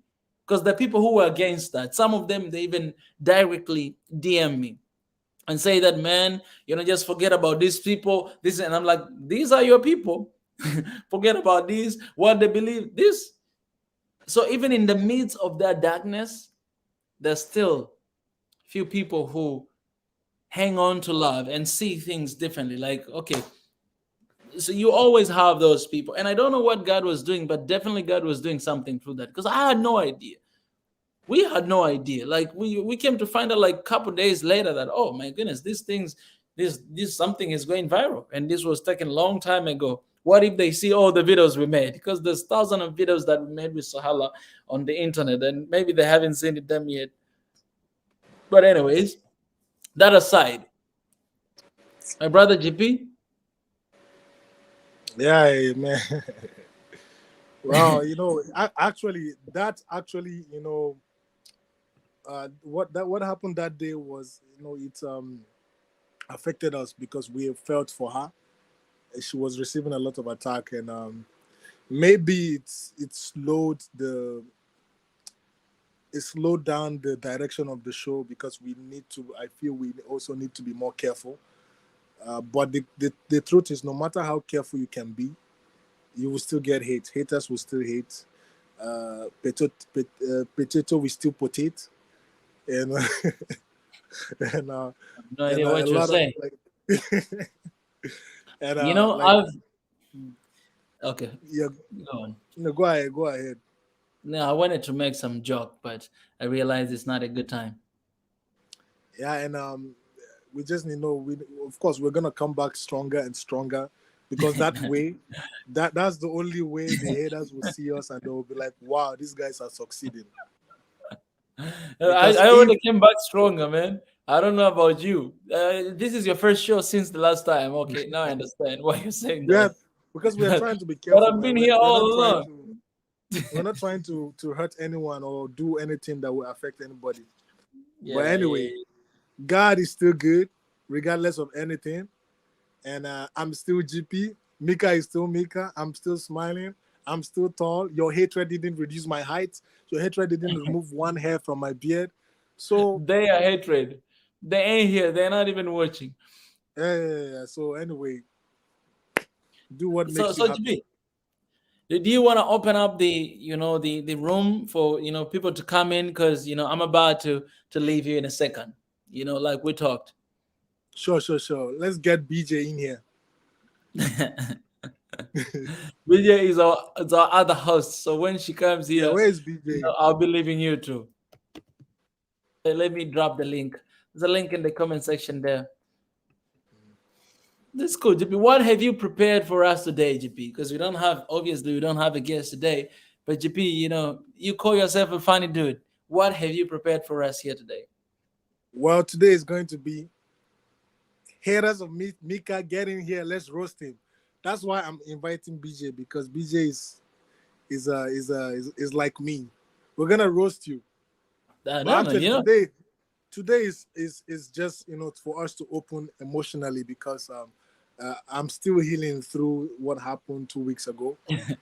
because the people who were against that, some of them, they even directly DM me and say that, man, just forget about these people. This, and I'm like, these are your people. Forget about these, what they believe. This. So even in the midst of that darkness, there's still few people who hang on to love and see things differently. Like, okay, so you always have those people, and I don't know what God was doing, but definitely God was doing something through that, because I had no idea. We had no idea. Like, we came to find out like a couple days later that, oh my goodness, this something is going viral, and this was taken a long time ago. What if they see all the videos we made? Because there's thousands of videos that we made with Sohala on the internet, and maybe they haven't seen them yet. But anyways, that aside, my brother GP. Yeah, man. Well, what happened that day was, it affected us because we felt for her. She was receiving a lot of attack, and maybe it slowed down the direction of the show, because I feel we also need to be more careful. But the truth is, no matter how careful you can be, you will still get hate. Haters will still hate. Potato will still potate. And and no idea what you're saying. And okay. Yeah. Go on. No, go ahead. No, I wanted to make some joke, but I realized it's not a good time. Yeah, and we just of course we're gonna come back stronger and stronger, because that way, that's the only way the haters will see us, and they will be like, wow, these guys are succeeding. I already came back stronger, man. I don't know about you. This is your first show since the last time. Okay, now I understand why you're saying that. Yeah, because we're trying to be careful. But I've been here all along. We're not trying to hurt anyone or do anything that will affect anybody. Yeah, but anyway, God is still good, regardless of anything. And I'm still GP. Mika is still Mika. I'm still smiling. I'm still tall. Your hatred didn't reduce my height. Your hatred didn't remove one hair from my beard. So they are hatred. They ain't here. They're not even watching. Yeah. So anyway, do what makes you happy. GP, do you want to open up the room for people to come in, because I'm about to leave you in a second. Like we talked. Sure. Let's get BJ in here. BJ is our other host, so when she comes here, where is BJ? I'll be leaving you too. Let me drop the link. There's a link in the comment section there. That's cool, GP. What have you prepared for us today, GP? Because we don't have a guest today, but GP, you call yourself a funny dude. What have you prepared for us here today? Well, today is going to be haters of Mika. Get in here, let's roast him. That's why I'm inviting BJ, because BJ is like me. We're gonna roast you. Today is just for us to open emotionally, because I'm still healing through what happened 2 weeks ago.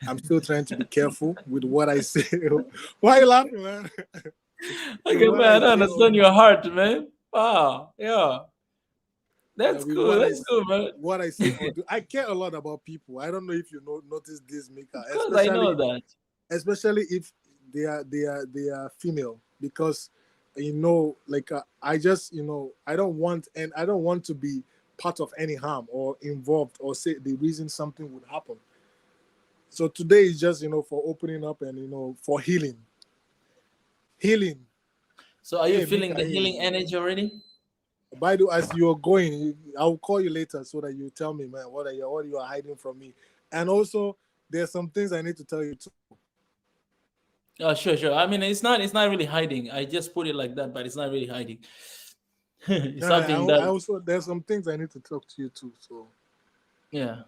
I'm still trying to be careful with what I say. Why are you laughing, man? Okay, man, I don't understand your heart, man. Wow, yeah. That's cool. That's cool, man. What I say or do, I care a lot about people. I don't know if you notice this, Mika. Because I know that. Especially if they are female, because like I just I don't want to be part of any harm or involved or say the reason something would happen. So today is just for opening up and for healing. So are you Hey feeling Mika, the hey. healing energy already? By the way, as you're going, I'll call you later so that you tell me, man, what you are hiding from me. And also, there's some things I need to tell you too. Oh, sure. I mean, it's not really hiding. I just put it like that, but it's not really hiding. It's Yeah, something that, I also there's some things I need to talk to you too. So yeah.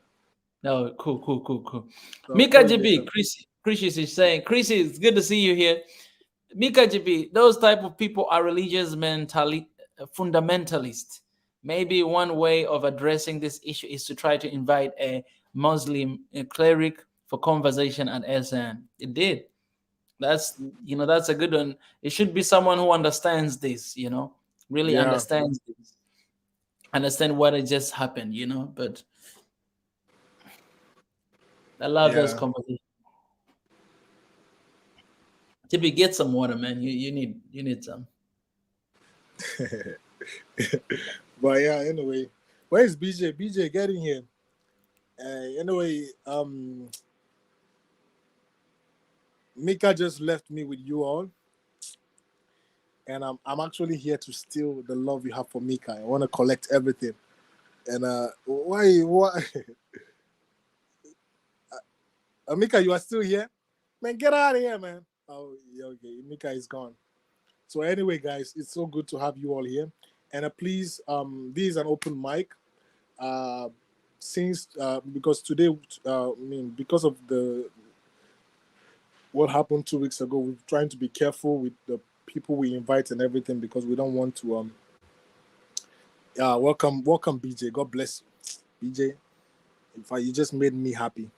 No, cool. I'll Mika call you later. GB, Chris is saying, Chris, it's good to see you here. Mika GB, those type of people are religious fundamentalist. Maybe one way of addressing this issue is to try to invite a Muslim cleric for conversation at SN. It did. That's a good one. It should be someone who understands this, really Yeah, understands this, understand what had just happened, but I love those yeah. conversations. Tippy, get some water, man. You need some. But yeah, anyway, where's BJ? BJ, get in here. Anyway, Mika just left me with you all, and I'm actually here to steal the love you have for Mika. I want to collect everything. And why Mika, you are still here? Man, get out of here, man. Oh, yeah, okay. Mika is gone. So anyway, guys, it's so good to have you all here. And please, this is an open mic. Since because today, because of the what happened 2 weeks ago, we're trying to be careful with the people we invite and everything, because we don't want to welcome BJ. God bless you, BJ. In fact, you just made me happy.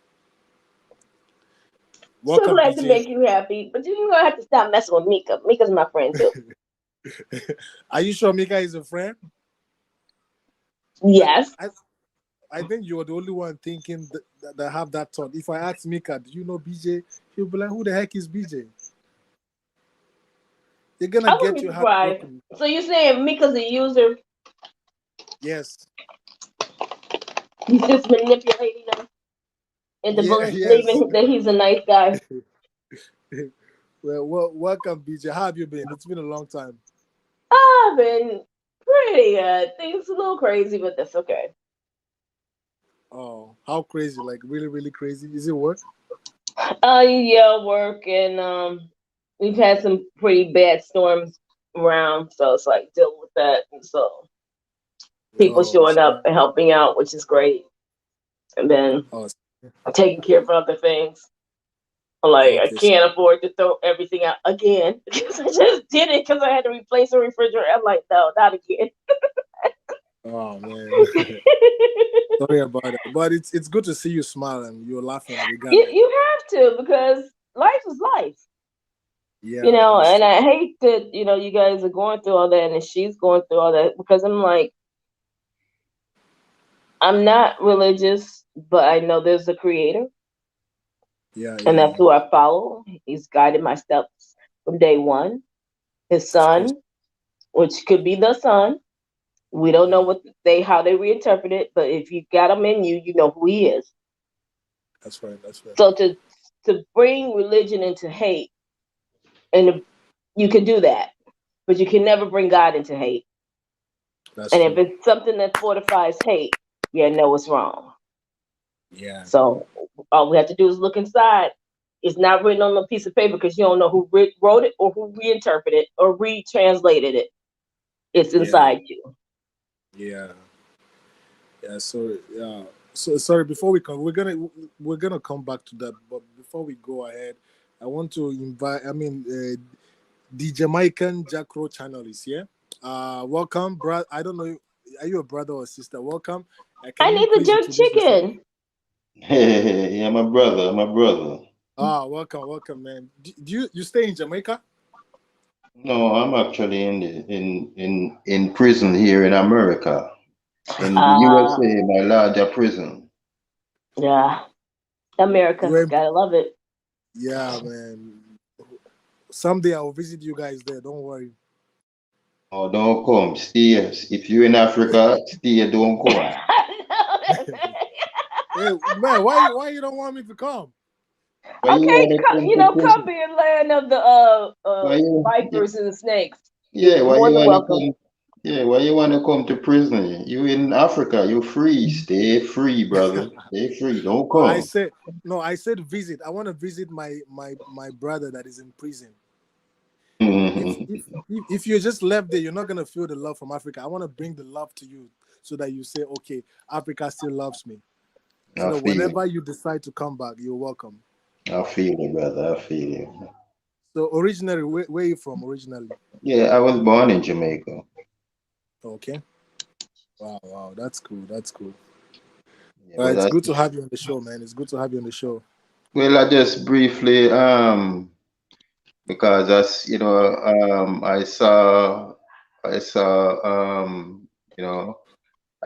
So Welcome, glad to BJ. make you happy, but you're gonna have to stop messing with Mika. Mika's my friend too. Are you sure Mika is a friend? Yes. I think you're the only one thinking that have that thought. If I ask Mika, do you know BJ? He'll be like, who the heck is BJ? You're gonna I wouldn't get be your heart surprised. broken. So you're saying Mika's a user? Yes. He's just manipulating them into Yeah, yes. believing that he's a nice guy. Well, welcome, BJ. How have you been? It's been a long time. I've been pretty good. Things a little crazy, but that's okay. Oh, how crazy? Like really, really crazy? Is it work? Yeah, work, and we've had some pretty bad storms around, so it's like dealing with that, and so people Oh, showing up and helping out, which is great, and then oh, taking care of other things. Like I okay. can't afford to throw everything out again because I just did it because I had to replace a refrigerator. I'm like, no, not again. Oh man, sorry about that. But it's good to see you smile and you're laughing regardless. you have to, because life is life. Yeah, And true. I hate that, you guys are going through all that and she's going through all that, because I'm like, I'm not religious, but I know there's a creator, Yeah, and yeah. that's who I follow. He's guided my steps from day one. His Of course. son, which could be the son, we don't know how they reinterpret it, but if you got him in you, you know who he is. That's right. That's right. So to bring religion into hate, and you can do that, but you can never bring God into hate. That's And true. if it's something that fortifies hate, you know it's wrong. Yeah. So all we have to do is look inside. It's not written on a piece of paper because you don't know who wrote it or who reinterpreted it or retranslated it. It's inside you. Yeah. Yeah. So yeah. So sorry. Before we come, we're gonna come back to that. But before we go ahead, I want to invite. The Jamaican Jack Rowe channel is here. Welcome, brother. I don't know. Are you a brother or sister? Welcome. I Can you need the please jerk introduce yourself? chicken. Hey, yeah, my brother. Welcome, man. Do you stay in Jamaica? No, I'm actually in prison here in America, in the Uh, USA, my larger prison. yeah. You America. were, Gotta love it. yeah, man. someday I'll visit you guys there. Don't worry. Oh, don't come. Stay. If you're in Africa, stay. Don't come. Hey man, why you don't want me to come? Why you Okay, wanna come you to know, prison? come be in land of the Why you? vipers and the snakes. Yeah. You're Why more you than wanna welcome. come? Yeah. Why you wanna come to prison? You in Africa? You free. Stay free, brother. Stay free. Don't No, I come. said no. I said visit. I want to visit my brother that is in prison. If Mhm. if if you just left there, you're not gonna feel the love from Africa. I want to bring the love to you so that you say, okay, Africa still loves me. So I that feel it. whenever you decide to come back, you're welcome. I feel it, brother. I feel it. So originally, where are you from originally? Yeah, I was born in Jamaica. Okay. Wow, that's cool. That's cool. Yeah, Well, but it's I, good to have you on the show, man. It's good to have you on the show. well, I just briefly, because that's, I saw, you know,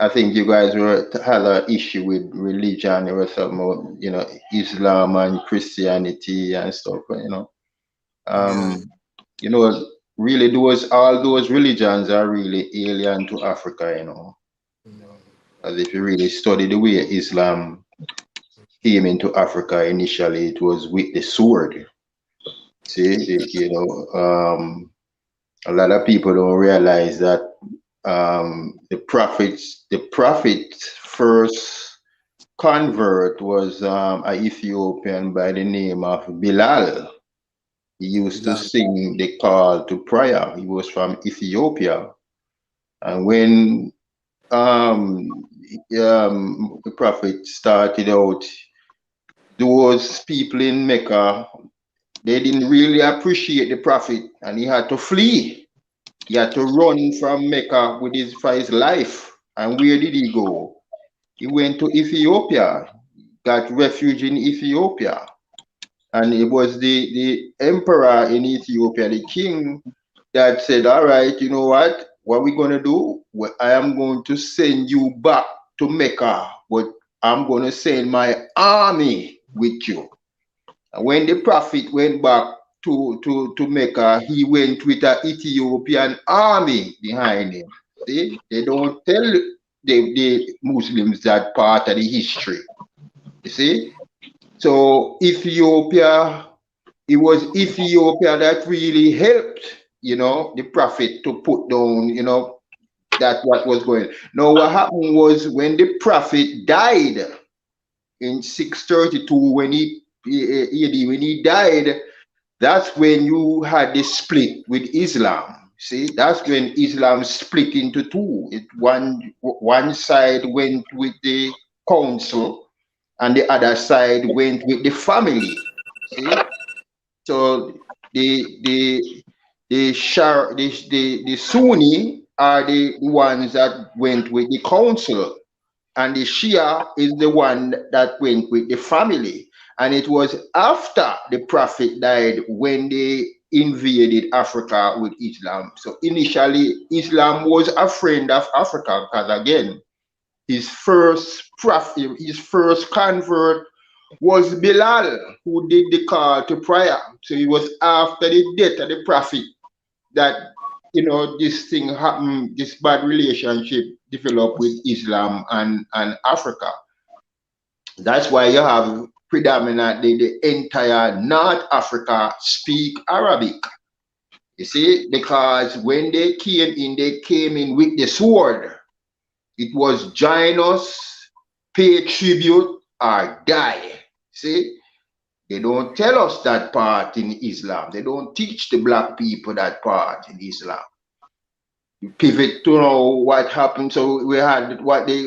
I think you guys had an issue with religion. There was something about, Islam and Christianity and stuff, Yeah. Um, you know, really all those religions are really alien to Africa, As if you really study the way Islam came into Africa initially, it was with the sword. See, a lot of people don't realize that the prophet's first convert was an Ethiopian by the name of Bilal. He used to Bilal. sing the call to prayer. He was from Ethiopia, and when the prophet started out, those people in Mecca, they didn't really appreciate the prophet, and he had to flee. He had to run from Mecca for his life. And where did he go? He went to Ethiopia, got refuge in Ethiopia. And it was the emperor in Ethiopia, the king, that said, all right, you know what? What we going to do? Well, I am going to send you back to Mecca, but I'm going to send my army with you. And when the prophet went back to Mecca, he went with an Ethiopian army behind him. See, they don't tell the Muslims that part of the history. You see? So it was Ethiopia that really helped, the prophet to put down, that what was going. Now what happened was when the prophet died in 632, when he died, that's when you had the split with Islam. See, that's when Islam split into two. One side went with the council, and the other side went with the family. See, so the Sunni are the ones that went with the council, and the Shia is the one that went with the family. And it was after the Prophet died when they invaded Africa with Islam. So initially, Islam was a friend of Africa because, again, his first prophet, his first convert was Bilal, who did the call to prayer. So it was after the death of the Prophet that this thing happened, this bad relationship developed with Islam and Africa. That's why you have predominantly the entire North Africa speak Arabic. You see, because when they came in with the sword. It was join us, pay tribute, or die. See, they don't tell us that part in Islam. They don't teach the black people that part in Islam. You pivot to know what happened. So we had what they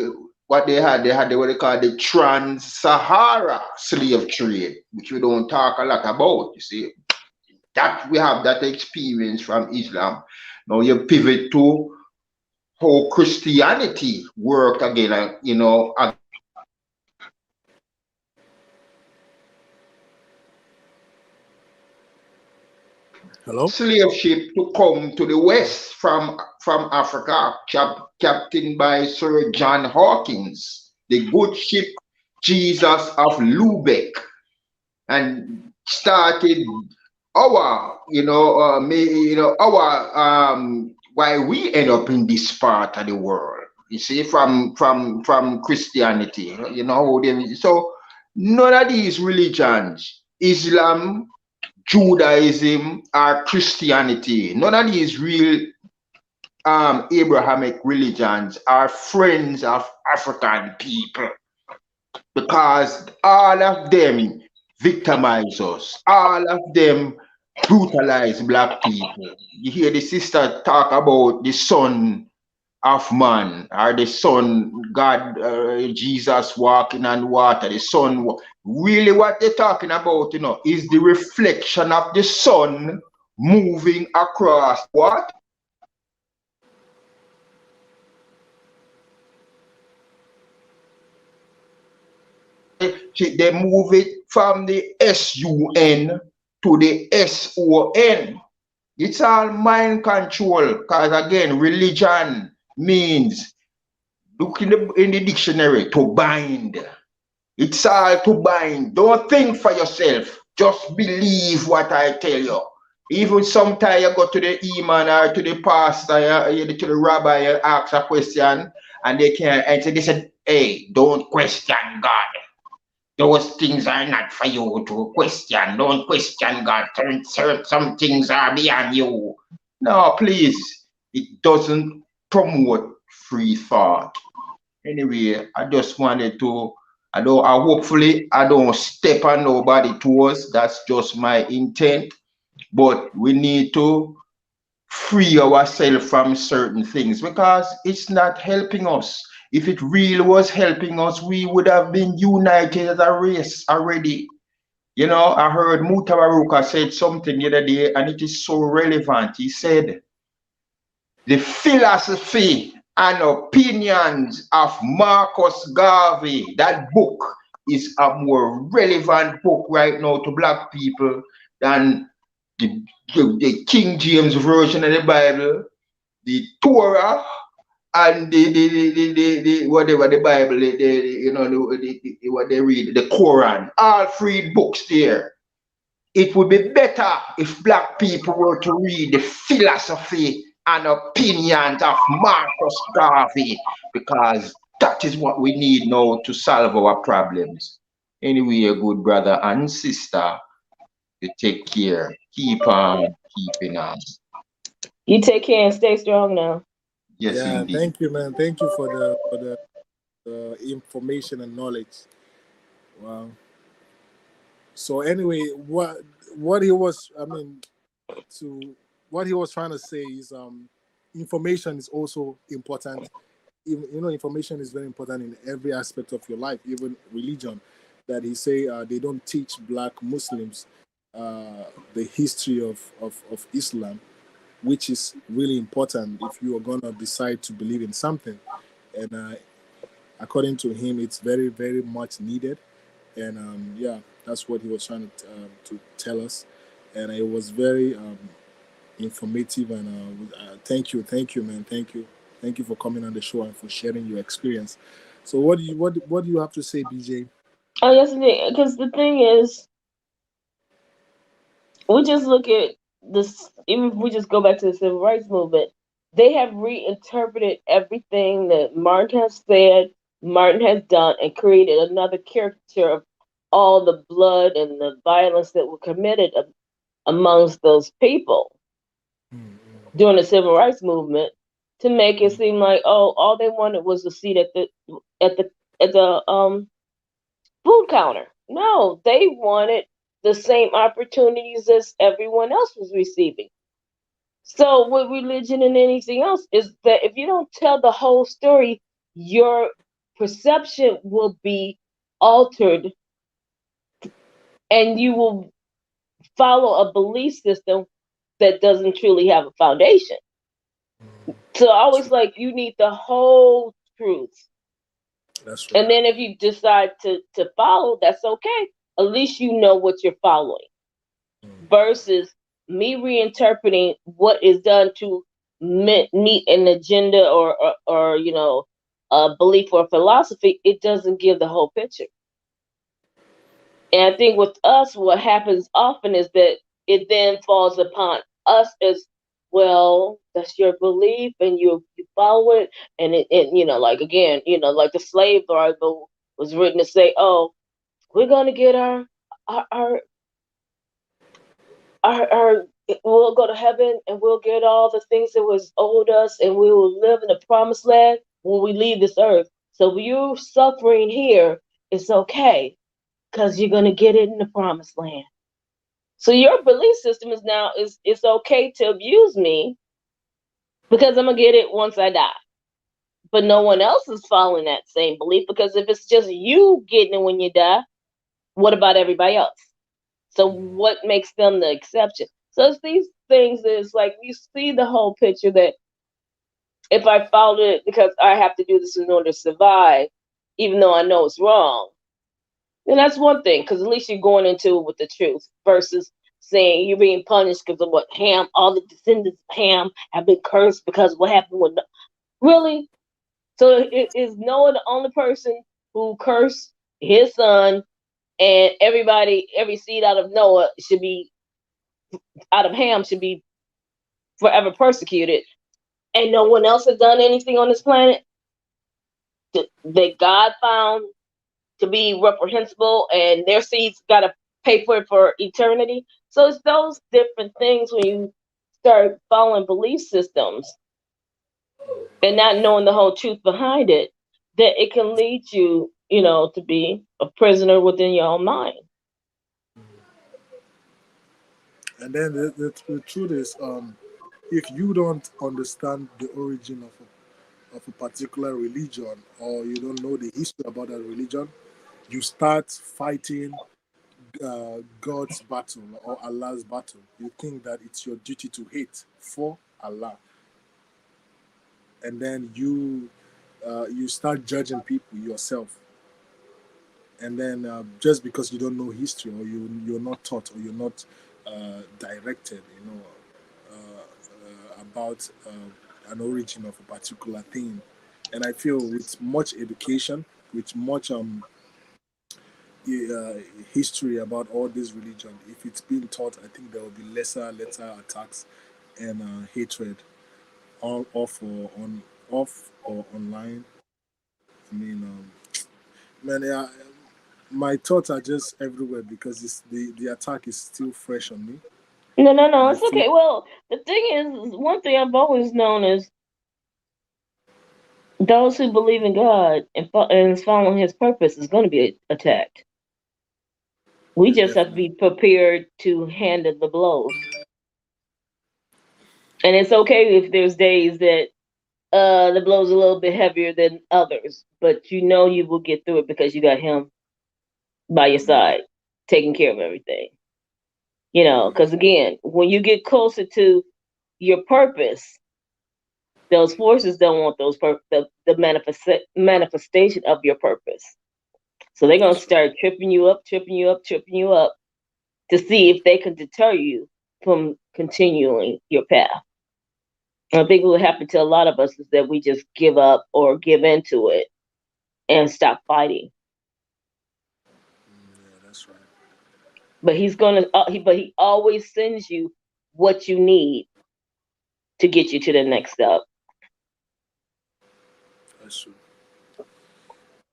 had what they call the Trans-Sahara slave trade, which we don't talk a lot about. You see, that we have that experience from Islam. Now you pivot to how Christianity worked again, Hello. slave ship to come to the west from Africa, captained by Sir John Hawkins, the good ship Jesus of Lubeck, and started our, why we end up in this part of the world. You see, from Christianity, so none of these religions, Islam, Judaism, or Christianity, none of these real Abrahamic religions are friends of African people, because all of them victimize us. All of them brutalize black people. You hear the sister talk about the son of man, or the son, God, Jesus walking on water, the son. Really what they're talking about, is the reflection of the sun moving across what? They move it from the SUN to the SON. It's all mind control, because again, religion means, look in the dictionary, to bind. It's all to bind. Don't think for yourself. Just believe what I tell you. Even sometimes you go to the imam or to the pastor, to the rabbi, you ask a question and they can't answer. They said, hey, don't question God. Those things are not for you to question. Don't question God. Some things are beyond you. No, please. It doesn't promote free thought. Anyway, I just wanted to, hopefully I don't step on nobody's toes. That's just my intent. But we need to free ourselves from certain things, because it's not helping us. If it really was helping us, we would have been united as a race already. I heard Mutawaruka said something the other day, and it is so relevant. He said, the philosophy and opinions of Marcus Garvey, that book is a more relevant book right now to black people than the King James Version of the Bible, the Torah, and the whatever the Bible, what they read, the Quran, all three books there. It would be better if black people were to read the philosophy and opinions of Marcus Garvey, because that is what we need now to solve our problems. Anyway, a good brother and sister, you take care. Keep on keeping on. You take care and stay strong now. Yes, Yeah, indeed. thank you, man. Thank you for the information and knowledge. Wow. So anyway, what he was, what he was trying to say is, information is also important. Information is very important in every aspect of your life, even religion. That he say they don't teach black Muslims the history of Islam, which is really important if you are gonna decide to believe in something. And according to him, it's very, very much needed. And yeah, that's what he was trying to tell us. And it was very informative. And thank you, man, thank you for coming on the show and for sharing your experience. So what do you have to say, BJ? Oh, yes, because the thing is, we just look at this. Even if we just go back to the civil rights movement, they have reinterpreted everything that Martin has said, Martin has done, and created another caricature of all the blood and the violence that were committed amongst those people during the civil rights movement, to make it seem like, oh, all they wanted was a seat at the food counter. No, they wanted the same opportunities as everyone else was receiving. So with religion and anything else is that if you don't tell the whole story, your perception will be altered, and you will follow a belief system that doesn't truly have a foundation. So I always like, you need the whole truth. That's right. And then if you decide to follow, that's okay. At least you know what you're following. Versus me reinterpreting what is done to meet an agenda or a belief or philosophy. It doesn't give the whole picture. And I think with us, what happens often is that it then falls upon us as well. That's your belief, and you follow it, and like again, like the slave Bible was written to say, oh, we're gonna get our our our we'll go to heaven and we'll get all the things that was owed us, and we will live in the promised land when we leave this earth. So if you're suffering here, it's okay because you're gonna get it in the promised land. So your belief system is now is it's okay to abuse me because I'm gonna get it once I die. But no one else is following that same belief, because if it's just you getting it when you die, what about everybody else? So what makes them the exception? So it's these things that it's like you see the whole picture, that if I followed it because I have to do this in order to survive, even though I know it's wrong, then that's one thing, because at least you're going into it with the truth versus saying you're being punished because of what Ham, all the descendants of Ham have been cursed because of what happened with really. So is Noah the only person who cursed his son, and every seed out of Noah should be out of Ham should be forever persecuted, and no one else has done anything on this planet that God found to be reprehensible, and their seeds got to pay for it for eternity? So it's those different things when you start following belief systems and not knowing the whole truth behind it, that it can lead you, to be a prisoner within your own mind. And then the truth is, if you don't understand the origin of a particular religion, or you don't know the history about that religion, you start fighting God's battle or Allah's battle. You think that it's your duty to hate for Allah, and then you start judging people yourself. And then just because you don't know history, or you're not taught, or you're not directed, about an origin of a particular thing. And I feel with much education, with much uh, history about all this religion, if it's being taught, I think there will be lesser attacks and hatred, all off or online. I mean, man, yeah, my thoughts are just everywhere because the attack is still fresh on me, No, and I it's feel okay. Well, the thing is, one thing I've always known is those who believe in God and is following His purpose is going to be attacked. We just have to definitely. be prepared to handle the blows. And it's okay if there's days that the blow's a little bit heavier than others, but you will get through it because you got Him by your Yeah, side, taking care of everything. yeah, Because again, when you get closer to your purpose, those forces don't want the manifestation of your purpose. So they're gonna that's right. start tripping you up, to see if they can deter you from continuing your path. I think what happened to a lot of us is that we just give up or give into it and stop fighting. Yeah, that's right. But he always sends you what you need to get you to the next step. That's true.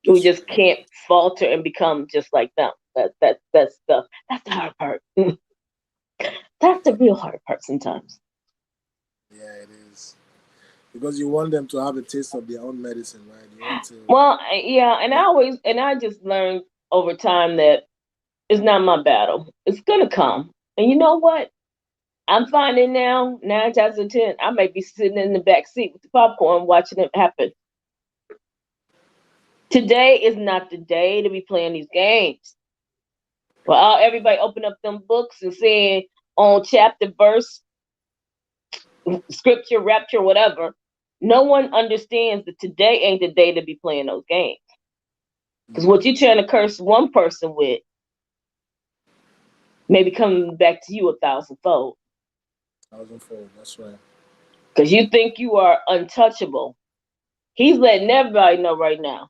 We That's just true. can't falter and become just like them. That's the hard part. That's the real hard part sometimes. Yeah, it is, because you want them to have a taste of their own medicine, right? You want to. Well, yeah, and Yeah, I just learned over time that it's not my battle. It's gonna come, and you know what? I'm finding now, 9 times out of 10, I may be sitting in the back seat with the popcorn watching it happen. Today is not the day to be playing these games. Well, everybody open up them books and saying on chapter, verse, scripture, rapture, whatever. No one understands that today ain't the day to be playing those games. Because what you're trying to curse one person with may be coming back to you 1,000-fold. thousandfold. That's right. Because you think you are untouchable. He's letting everybody know right now.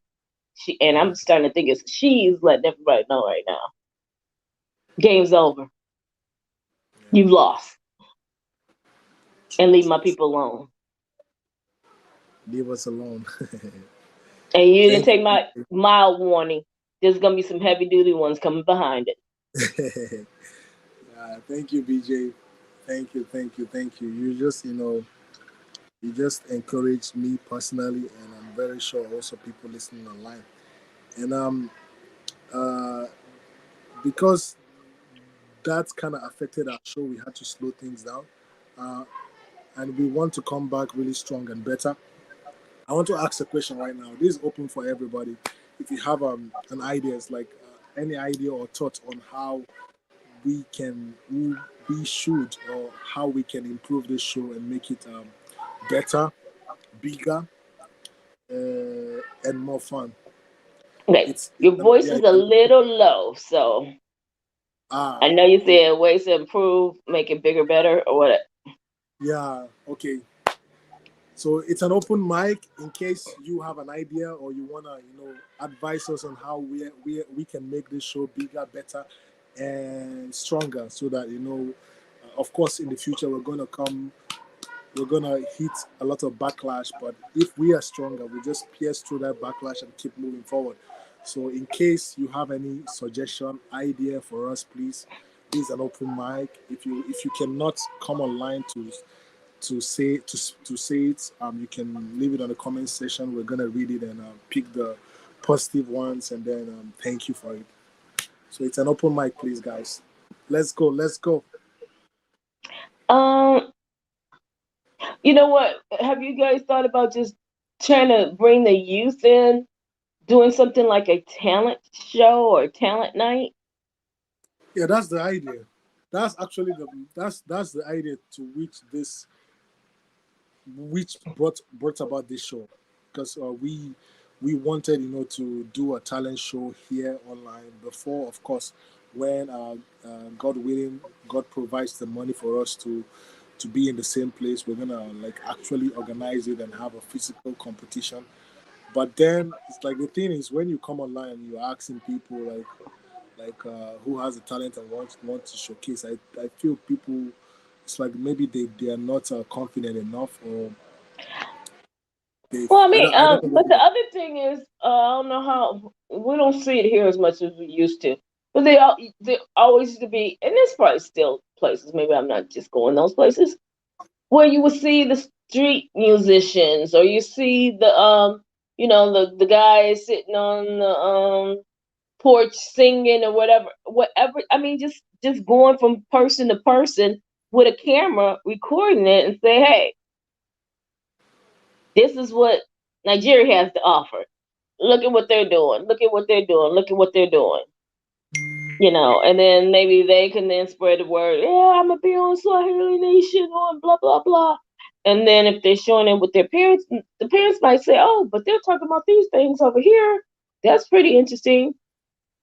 And I'm starting to think she's letting everybody know right now. Game's over. Yeah, You lost. And leave my people alone. Leave us alone. And you didn't Thank take my mild warning. There's gonna be some heavy duty ones coming behind it. Thank you, BJ. Thank you, thank you, thank you. You just, you just encouraged me personally, and I'm very sure also people listening online. And uh, because that kind of affected our show, we had to slow things down, uh, and we want to come back really strong and better. I want to ask a question right now. This is open for everybody. If you have an idea, it's like any idea or thought on how we should, or how we can improve this show and make it better, bigger, and more fun. Okay, your voice Yeah, is a little low, so ah I know you said ways to improve, make it bigger, better, or what? yeah, okay. So it's an open mic in case you have an idea or you wanna, advise us on how we can make this show bigger, better, and stronger, so that of course, in the future we're gonna hit a lot of backlash, but if we are stronger, we just pierce through that backlash and keep moving forward. So in case you have any suggestion, idea for us, please, this is an open mic. If you cannot come online to say it, you can leave it on the comment section. We're gonna read it and pick the positive ones, and then thank you for it. So it's an open mic, please, guys. Let's go. Um, you know what? Have you guys thought about just trying to bring the youth in, doing something like a talent show or talent night? Yeah, that's the idea. That's actually that's the idea to which brought about this show, because we wanted, to do a talent show here online before, of course, when God willing, God provides the money for us to be in the same place. We're gonna like actually organize it and have a physical competition. But then it's like, the thing is, when you come online, you're asking people like who has a talent and want to showcase. I feel people, it's like maybe they are not confident enough, or they Well, I mean, I don't know but what the other thing is, I don't know how we don't see it here as much as we used to. But they always used to be, and there's probably still places. Maybe I'm not just going those places where you would see the street musicians, or you see the guys sitting on the porch singing or whatever. I mean, just going from person to person with a camera, recording it, and say, hey, this is what Nigeria has to offer. Look at what they're doing. Look at what they're doing. Look at what they're doing. And then maybe they can then spread the word. Yeah, I'm gonna be on Swahili Nation on blah blah blah. And then if they're showing it with their parents, the parents might say, "Oh, but they're talking about these things over here. That's pretty interesting."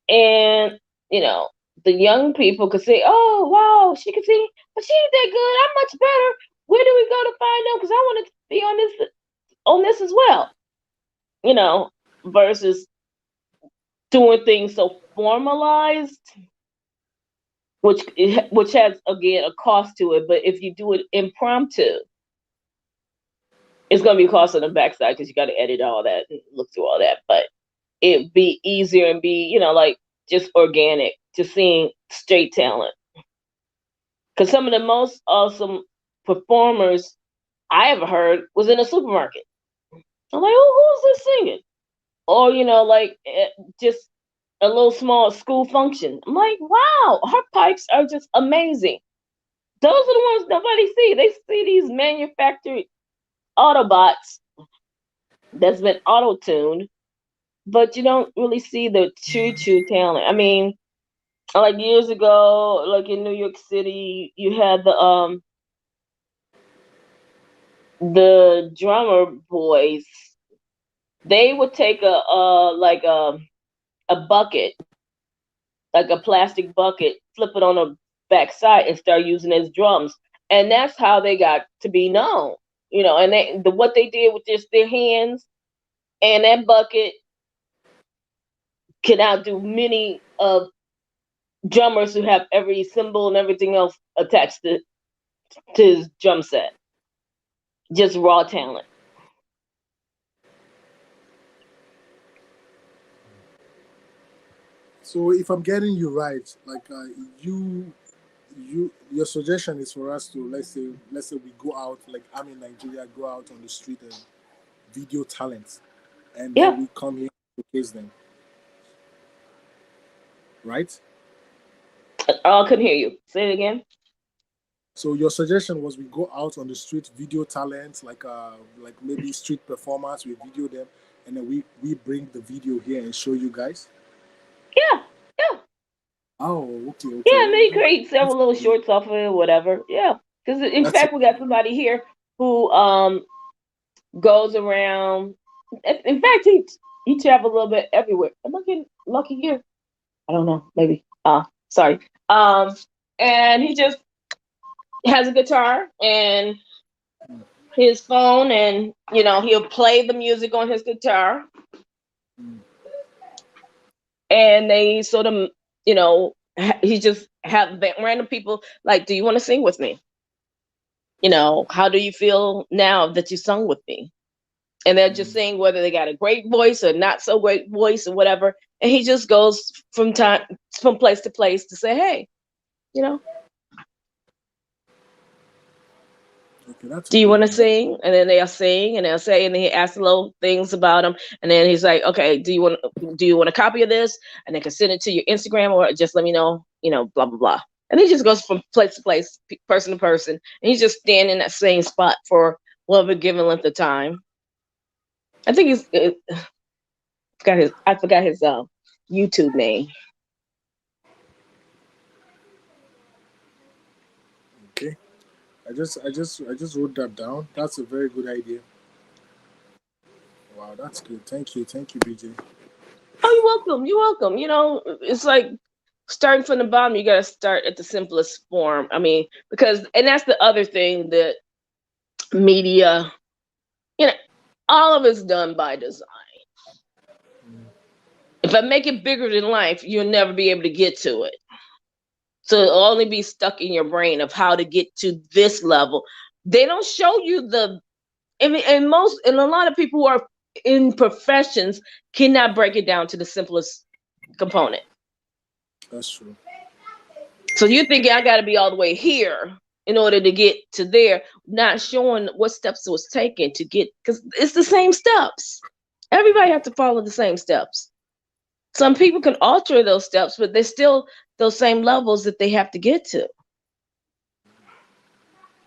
And the young people could say, "Oh, wow, she can sing, but she ain't that good. I'm much better. Where do we go to find them? Because I want to be on this as well." Versus doing things so formalized, which has, again, a cost to it. But if you do it impromptu, it's going to be a cost on the backside, because you got to edit all that and look through all that. But it'd be easier and be, like, just organic, just seeing straight talent. Because some of the most awesome performers I ever heard was in a supermarket. I'm like, oh, who's this singing? Or, like, just a little small school function. I'm like, wow, her pipes are just amazing. Those are the ones nobody see. They see these manufactured Autobots that's been auto-tuned, but you don't really see the true talent. I mean, like years ago, like in New York City, you had the drummer boys. They would take a bucket, like a plastic bucket, flip it on the backside, and start using it as drums. And that's how they got to be known. And what they did with just their hands and that bucket can outdo many of drummers who have every symbol and everything else attached to his drum set. Just raw talent. So if I'm getting you right, like your suggestion is for us to let's say we go out, like I'm in Nigeria, go out on the street and video talents, and then Yeah. we come here to showcase them, right? I couldn't hear you. Say it again. So your suggestion was we go out on the street, video talents, like maybe street performers, we video them, and then we bring the video here and show you guys. Yeah. Yeah. Oh, okay, Yeah, and they okay. create several little shorts off of it, whatever. Yeah. Because in That's fact we got somebody here who goes around. In fact, he traveled a little bit everywhere. Am I getting lucky here? I don't know. Maybe. Sorry. And he just has a guitar and his phone, and he'll play the music on his guitar, and they sort of, he just have random people like, do you want to sing with me? How do you feel now that you sung with me? And they're just saying whether they got a great voice or not so great voice or whatever. And he just goes from place to place to say, hey, okay. That's do you want to okay. sing? And then they'll sing and they'll say, and then he asks little things about them. And then he's like, okay, do you want a copy of this? And they can send it to your Instagram, or just let me know, blah, blah, blah. And he just goes from place to place, person to person. And he's just standing in that same spot for whatever given length of time. I think I forgot his YouTube name. Okay. I just wrote that down. That's a very good idea. Wow, that's good. Thank you, BJ. Oh, you're welcome. It's like starting from the bottom. You got to start at the simplest form. I mean, and that's the other thing that media, all of it's done by design. If I make it bigger than life, you'll never be able to get to it. So it'll only be stuck in your brain of how to get to this level. They don't show you and a lot of people who are in professions cannot break it down to the simplest component. That's true. So you're thinking I got to be all the way here in order to get to there, not showing what steps it was taken to get, because it's the same steps. Everybody has to follow the same steps. Some people can alter those steps, but they're still those same levels that they have to get to.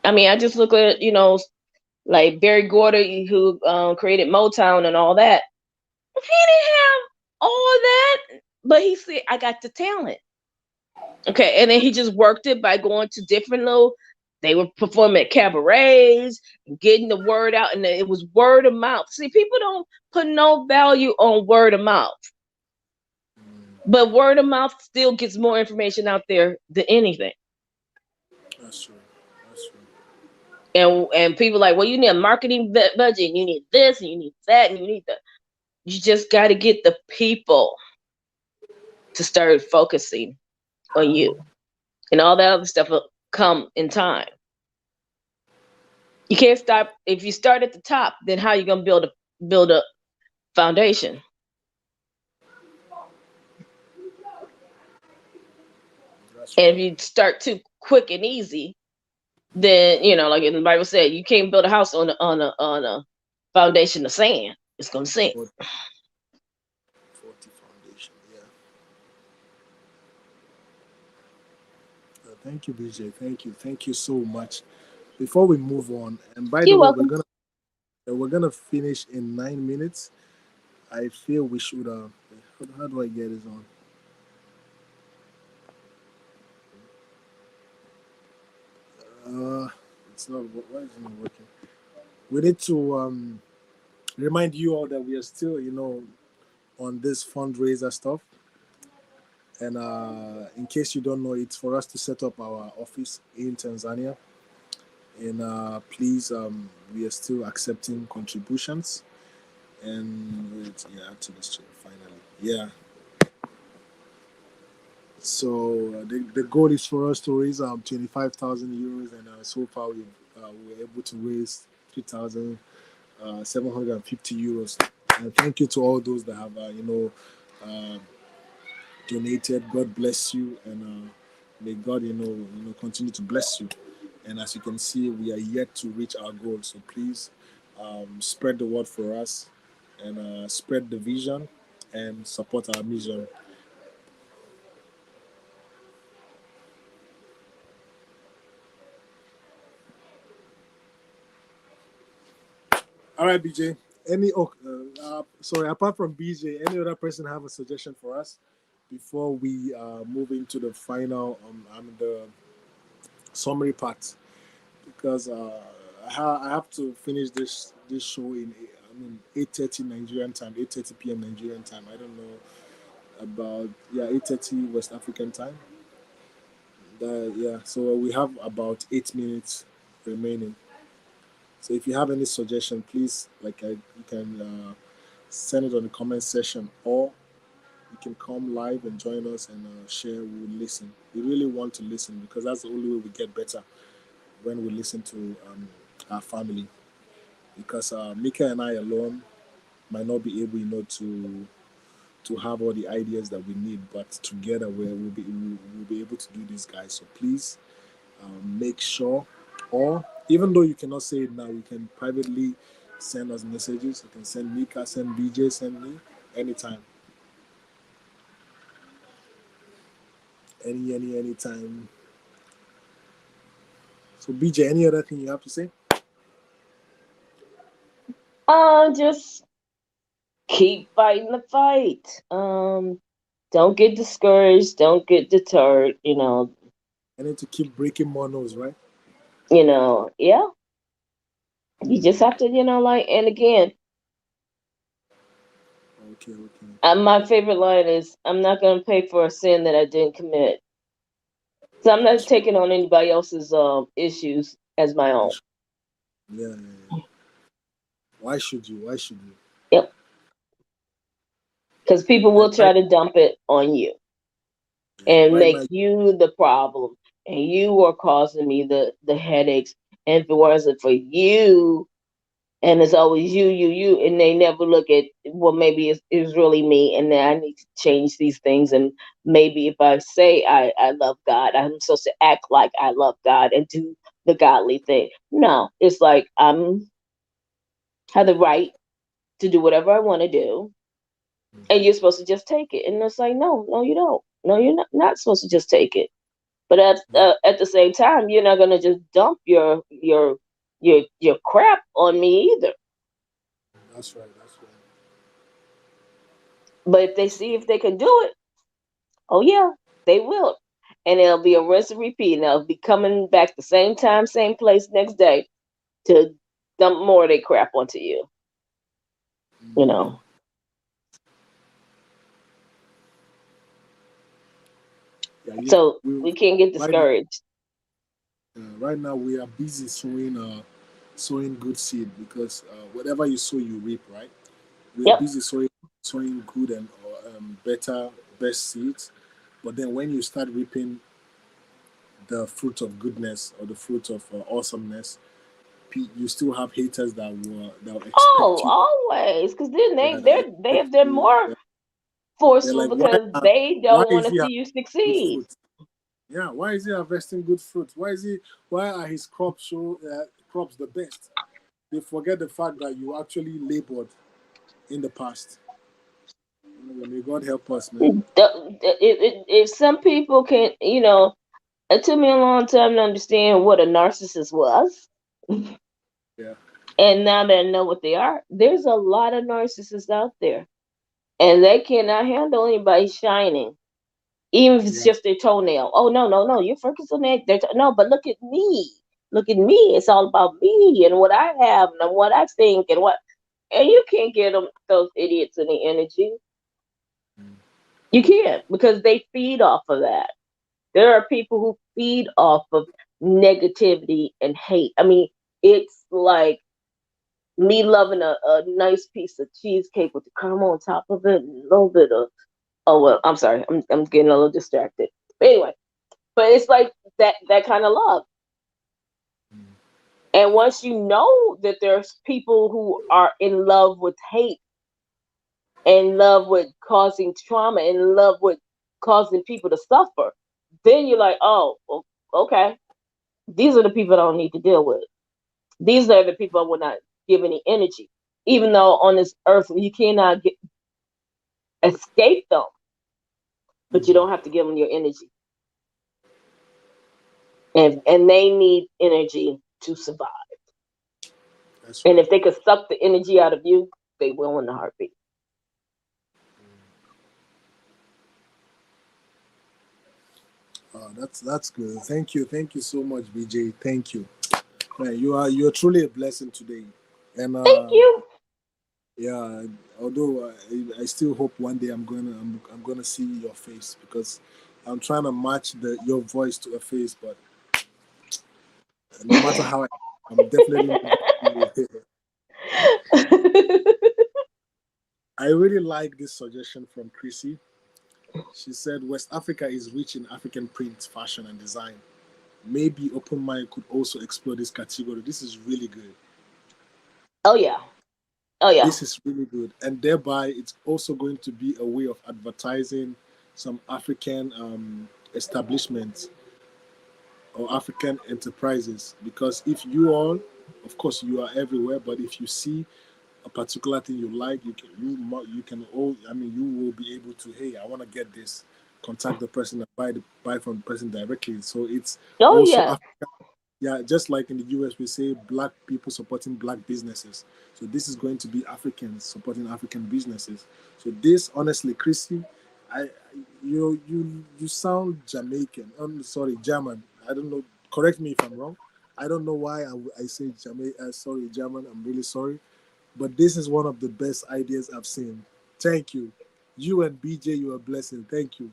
I mean, I just look at, like Barry Gordy, who created Motown and all that. He didn't have all that, but he said, I got the talent. Okay, and then he just worked it by going to different they were performing at cabarets and getting the word out, and it was word of mouth. See, people don't put no value on word of mouth. But word of mouth still gets more information out there than anything. That's true. And people are like, well, you need a marketing budget, and you need this, and you need that, and you need that. You just got to get the people to start focusing on you, and all that other stuff will come in time. You can't stop. If you start at the top, then how are you going to build a foundation? And if you start too quick and easy, then like the Bible said, you can't build a house on a foundation of sand. It's gonna sink. 40 foundation, yeah. Thank you, BJ. Thank you so much. Before we move on, and by the way, we're gonna finish in 9 minutes. I feel we should. How do I get this on? It's not. Why is it not working? We need to remind you all that we are still, on this fundraiser stuff. And in case you don't know, it's for us to set up our office in Tanzania. And please, we are still accepting contributions. And to this channel finally, yeah. So the goal is for us to raise 25,000 euros, and so far we were able to raise 3,750 euros. And thank you to all those that have uh, donated. God bless you, and may God continue to bless you. And as you can see, we are yet to reach our goal. So please spread the word for us, and spread the vision, and support our mission. All right, BJ. Sorry. Apart from BJ, any other person have a suggestion for us before we move into the final, the summary part? Because I have to finish this show in 8:30 Nigerian time, 8:30 p.m. Nigerian time. I don't know about 8:30 West African time. So we have about 8 minutes remaining. So if you have any suggestion, please you can send it on the comment section, or you can come live and join us and share. We'll listen. We really want to listen, because that's the only way we get better, when we listen to our family. Because Mika and I alone might not be able, to have all the ideas that we need, but together we'll be able to do this, guys. So please make sure, or even though you cannot say it now, you can privately send us messages. You can send Mika, send BJ, send me anytime. Anytime. So BJ, any other thing you have to say? Just keep fighting the fight. Don't get discouraged. Don't get deterred. I need to keep breaking more nose, right? Yeah. You just have to, and again, Okay. my favorite line is, I'm not going to pay for a sin that I didn't commit. So I'm not taking on anybody else's issues as my own. Yeah. Why should you? Yep. Because people will try Right, to dump it on you and right make now. you the problem. And you are causing me the headaches. And if it wasn't for you, and it's always you, and they never look at, well, maybe it's really me, and then I need to change these things. And maybe if I say I love God, I'm supposed to act like I love God and do the godly thing. No, it's like I'm have the right to do whatever I want to do, and you're supposed to just take it. And it's like, no, you don't. No, you're not supposed to just take it. But at the same time, you're not gonna just dump your crap on me either. That's right. But if they see if they can do it, oh yeah, they will. And it'll be a rinse and repeat. And they'll be coming back the same time, same place next day to dump more of their crap onto you. You know. So we can't get discouraged. Right now we are busy sowing good seed, because whatever you sow you reap, right? We are Yep. busy sowing good and better, best seeds. But then when you start reaping the fruit of goodness, or the fruit of awesomeness, you still have haters that will expect Oh, you. always, because then Expect they're you. more They're forceful like, because they why don't want is to he see having you good succeed. fruit? Yeah, why is he harvesting good fruit? Why are his crops the best? They forget the fact that you actually labored in the past. May God help us, man. If some people can, it took me a long time to understand what a narcissist was. Yeah. And now that I know what they are, there's a lot of narcissists out there. And they cannot handle anybody shining, even if it's Yeah. just their toenail. Oh, no, you're focused on that. No, but look at me. Look at me. It's all about me and what I have and what I think and what. And you can't get those idiots any energy. You can't, because they feed off of that. There are people who feed off of negativity and hate. I mean, it's like me loving a nice piece of cheesecake with the caramel on top of it and a little bit of Oh well, I'm sorry. I'm getting a little distracted. But anyway, but it's like that kind of love. And once you know that there's people who are in love with hate, in love with causing trauma, in love with causing people to suffer, then you're like, oh, okay, these are the people I don't need to deal with. These are the people I will not give any energy. Even though on this earth you cannot escape them, but you don't have to give them your energy. And they need energy to survive. That's And right. if they could suck the energy out of you, they will in a heartbeat. That's good. Thank you so much, BJ. Thank you, man. You're truly a blessing today, and Thank you. yeah. Although I still hope one day I'm gonna see your face, because I'm trying to match your voice to a face, but no matter how I'm definitely not gonna see you. I really like this suggestion from Chrissy. She said West Africa is rich in African print, fashion, and design. Maybe Open Mind could also explore this category. This is really good. Oh yeah. Oh yeah. This is really good. And thereby, it's also going to be a way of advertising some African establishments or African enterprises. Because if you all, of course, you are everywhere, but if you see a particular thing you like, you can all, I mean, you will be able to, hey, I want to get this, contact the person and buy from the person directly. So it's Oh also yeah. yeah, just like in the US, we say black people supporting black businesses. So this is going to be Africans supporting African businesses. So this, honestly, Chrissy, I you sound Jamaican. I'm sorry, German. I don't know. Correct me if I'm wrong. I don't know why I say Jamaican. Sorry, German. I'm really sorry. But this is one of the best ideas I've seen. Thank you. You and BJ, you are a blessing. Thank you.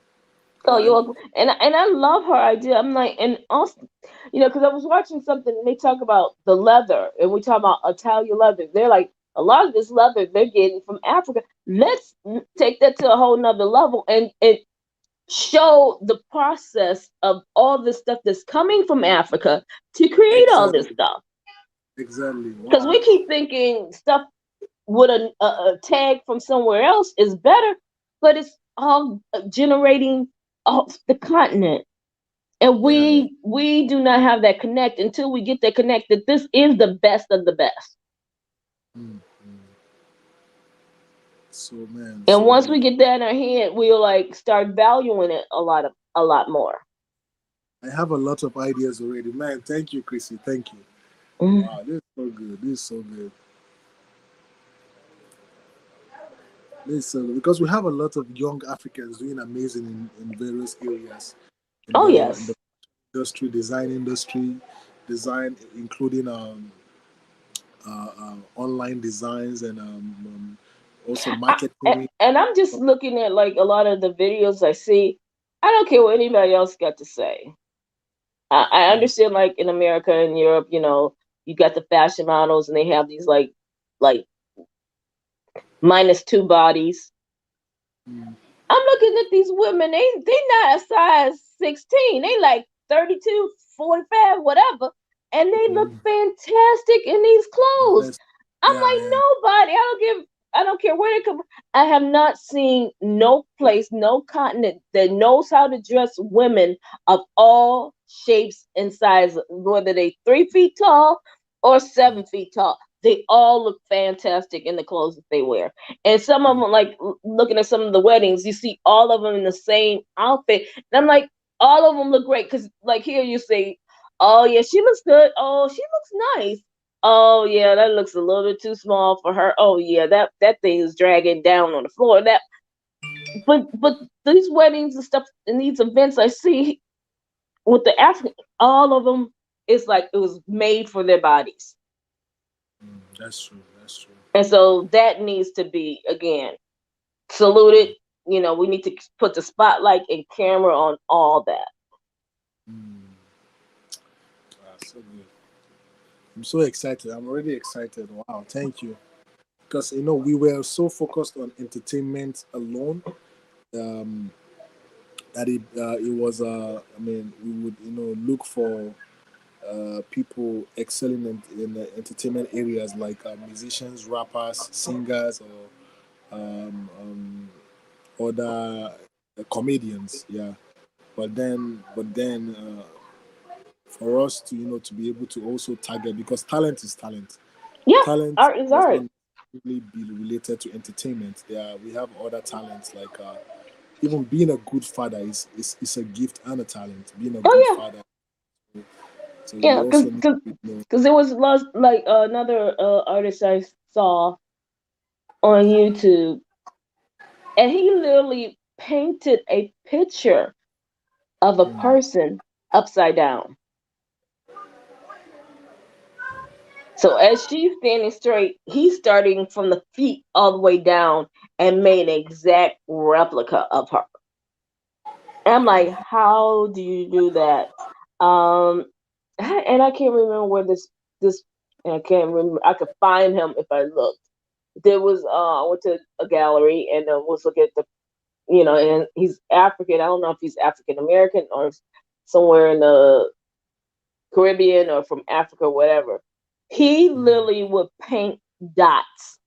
Oh, And you're and I love her idea. I'm like, and also, because I was watching something and they talk about the leather, and we talk about Italian leather. They're like, a lot of this leather they're getting from Africa. Let's take that to a whole nother level and show the process of all this stuff that's coming from Africa to create all this exactly, stuff. exactly. Because Wow. we keep thinking stuff with a tag from somewhere else is better, but it's all generating off the continent. And Yeah, yeah. we do not have that connect until we get that connect that this is the best of the best. Mm, mm. So man, And so once good. we get that in our head, we'll like start valuing it a lot more. I have a lot of ideas already. Man, thank you, Chrissy. Thank you. Mhm. Wow, this is so good. This is so good. This is so good. Because we have a lot of young Africans doing amazing in various areas Oh in the yes. industry, design industry, design including online designs and also marketing. And I'm just looking at like a lot of the videos I see. I don't care what anybody else got to say. I Mm, understand like in America and Europe, you got the fashion models and they have these like -2 bodies. mm, I'm looking at these women, they not a size 16. They like 32, 45, whatever. And they look mm. fantastic in these clothes. Yes. I'm Yeah, like, yeah. nobody. I don't care where they come from. I have not seen no place, no continent that knows how to dress women of all shapes and sizes, whether they 3 feet tall or 7 feet tall. They all look fantastic in the clothes that they wear. And some of Mm, them, like looking at some of the weddings, you see all of them in the same outfit. And I'm like, all of them look great. Because, like, here you say, oh, yeah, she looks good. Oh, she looks nice. Oh, yeah, that looks a little bit too small for her. Oh, yeah, that thing is dragging down on the floor. But these weddings and stuff and these events I see with the African, all of them, it's like it was made for their bodies. that's true. That's true. And so that needs to be, again, saluted. We need to put the spotlight and camera on all that. Mm. So good. I'm so excited. I'm already excited. Wow, thank you. Because we were so focused on entertainment alone, um, that it was I mean, we would look for people excelling in the entertainment areas like musicians, rappers, singers, or other comedians. Yeah, but then for us to to be able to also target, because talent is talent. Yeah, Talent art is does art. not really be related to entertainment. We have other talents like even being a good father is a gift and a talent. Being a good Oh father, so yeah, you yeah, also need to know. because there was lost like another artist I saw on YouTube, and he literally painted a picture of a Mm, person upside down. So as she's standing straight, he's starting from the feet all the way down and made an exact replica of her. And I'm like, how do you do that? Um, and I can't remember where this. And I can't remember. I could find him if I looked. There was I went to a gallery and was looking at the and he's African. I don't know if he's African American or somewhere in the Caribbean or from Africa, or whatever. He mm, literally would paint dots.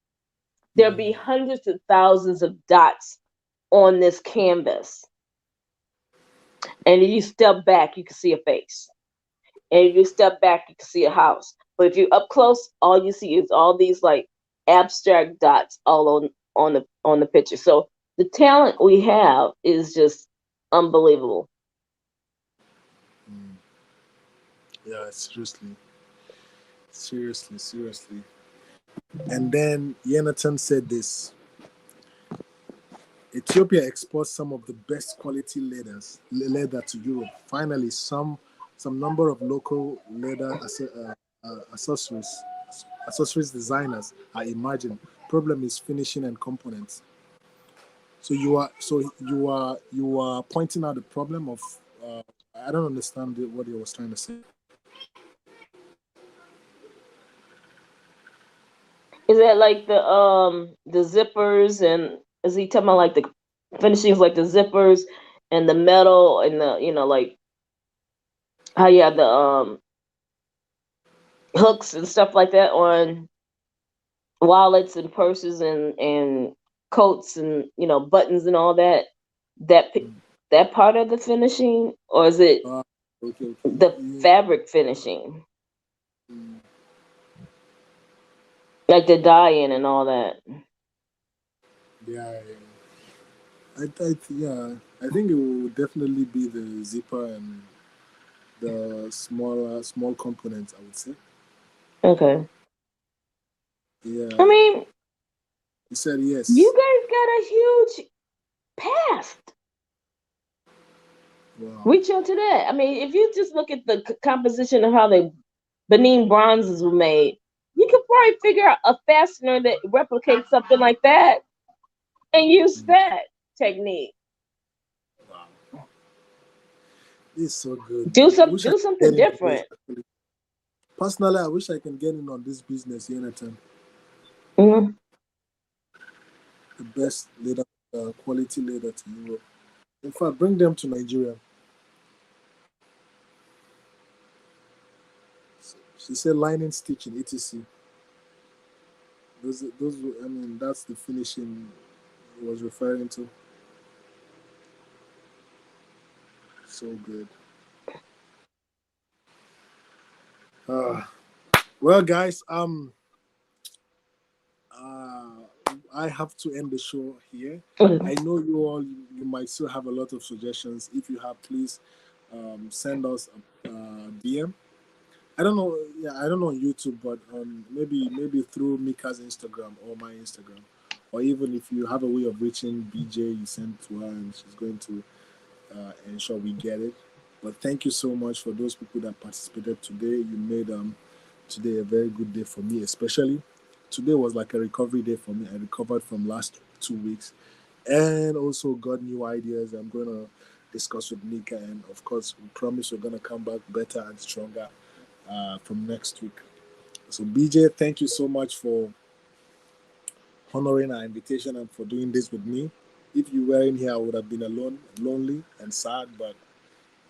There'd be mm, hundreds of thousands of dots on this canvas. And if you step back, you can see a face. And if you step back, you can see a house. But if you're up close, all you see is all these like abstract dots all on the picture. So the talent we have is just unbelievable. mm. Yeah, seriously. And then Yenatan said this: Ethiopia exports some of the best quality leather to Europe. Finally, some number of local leather accessories designers are emerging. Problem is finishing and components. So you are pointing out the problem of. I don't understand what he was trying to say. Is that like the zippers, and is he talking about like the finishings like the zippers and the metal and the like how you have the hooks and stuff like that on wallets and purses and coats and buttons and all that that pi- Mm. that part of the finishing, or is it Uh, okay. the Yeah, fabric finishing mm, like the dye-in and all that? yeah, yeah. I think it will definitely be the zipper and the small components, I would say. Okay. I Yeah, mean, he said you yes. guys got a huge past. Wow. Reach out to that. I mean, if you just look at the composition of how the Benin bronzes were made, you could probably figure out a fastener that replicates something like that and use Mm, that technique. wow. This is so good, Do man. I some wish I do could get something in on this. different. Actually. Personally, I wish I can get in on this business, Jonathan. Mhm. The best leather, quality leather to Europe. In fact, bring them to Nigeria. She said lining, stitching, etc. I mean, that's the finishing he was referring to. So good. Uh, well, guys, uh, I have to end the show here. I know you all, you might still have a lot of suggestions. If you have, please send us a DM. I don't know. Yeah, I don't know on YouTube, but maybe through Mika's Instagram or my Instagram, or even if you have a way of reaching BJ, you send to her, and she's going to ensure we get it. But thank you so much for those people that participated today. You made today a very good day for me, especially. Today was like a recovery day for me. I recovered from last 2 weeks, and also got new ideas. I'm gonna discuss with Nika, and of course, we promise we're gonna come back better and stronger from next week. So, BJ, thank you so much for honoring our invitation and for doing this with me. if you were in here, I would have been alone, lonely and sad. But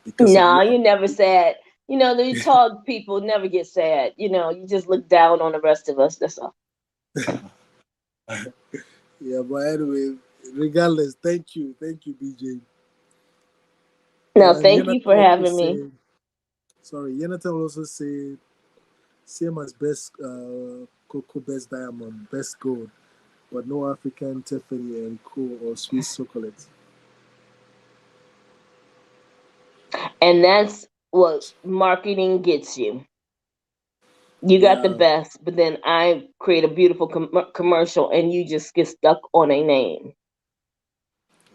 because of No, you, you never sad. You know, the tall people never get sad. You know, you just look down on the rest of us. That's all. yeah. But anyway, regardless, thank you, BJ. No, And thank you Jonathan for also having me. said, sorry, Jonathan also said, same as best cocoa, best diamond, best gold, but no African Tiffany and Co or Swiss chocolate. And that's what marketing gets you. You got the Yeah, best, but then I create a beautiful commercial and you just get stuck on a name,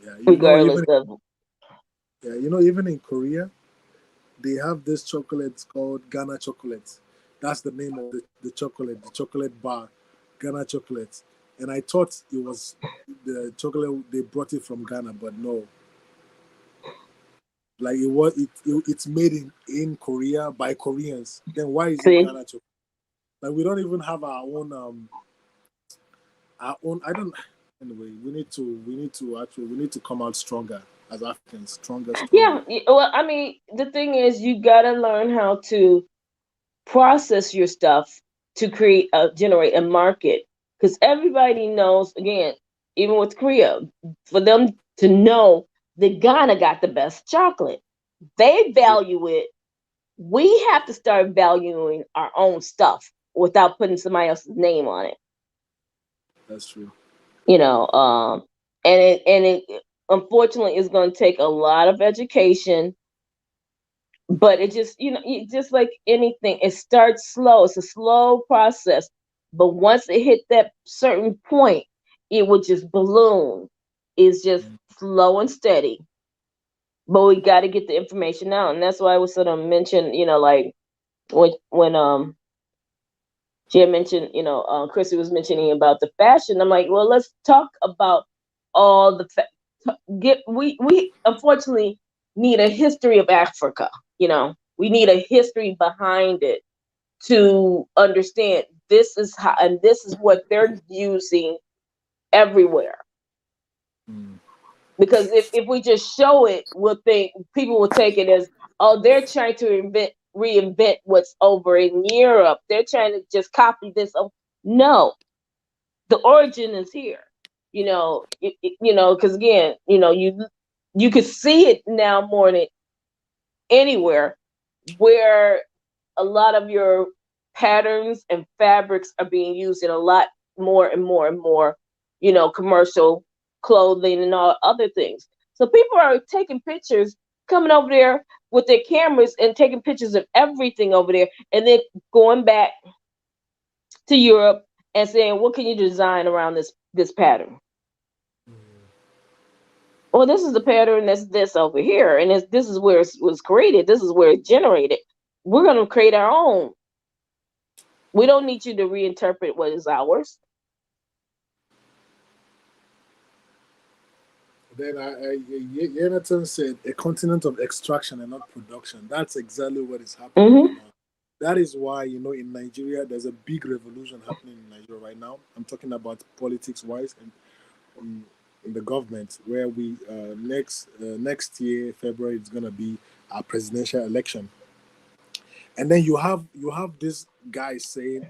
yeah. regardless of. Even in Korea, they have this chocolate called Ghana chocolate. That's the name of the chocolate bar, Ghana chocolate. And I thought it was the chocolate they brought it from Ghana, but no. Like it's made in Korea by Koreans. Then why is it See? Ghana chocolate? Like we don't even have our own. I don't. Anyway, we need to come out stronger as Africans, stronger. Yeah. Well, I mean, the thing is, you got to learn how to process your stuff to generate a market, because everybody knows, again, even with Korea, for them to know that Ghana got the best chocolate, they value it. We have to start valuing our own stuff without putting somebody else's name on it. That's true. You know, and it unfortunately is going to take a lot of education, but it just, just like anything, it starts slow. It's a slow process, but once it hit that certain point, it would just balloon. It's just slow and steady, but we got to get the information out. And that's why I was sort of mentioned, like when she had mentioned, Chrissy was mentioning about the fashion. I'm like, well, let's talk about all the we unfortunately need a history of Africa. We need a history behind it to understand this is how, and this is what they're using everywhere. Mm. Because if we just show it, we'll think people will take it as, oh, they're trying to reinvent what's over in Europe. They're trying to just copy this. Oh, no, the origin is here. Because again, you could see it now more than anywhere, where a lot of your patterns and fabrics are being used in a lot more and more and more, commercial clothing and all other things. So people are taking pictures, coming over there with their cameras and taking pictures of everything over there, and then going back to Europe and saying, what can you design around this pattern? Well, this is the pattern that's this over here, and this is where it was created. This is where it generated. We're going to create our own. We don't need you to reinterpret what is ours. Then Jonathan said a continent of extraction and not production. That's exactly what is happening right Mm-hmm. now. That is why, in Nigeria, there's a big revolution happening in Nigeria right now. I'm talking about politics wise and in the government, where we next year, February, it's going to be our presidential election. And then you have this guy saying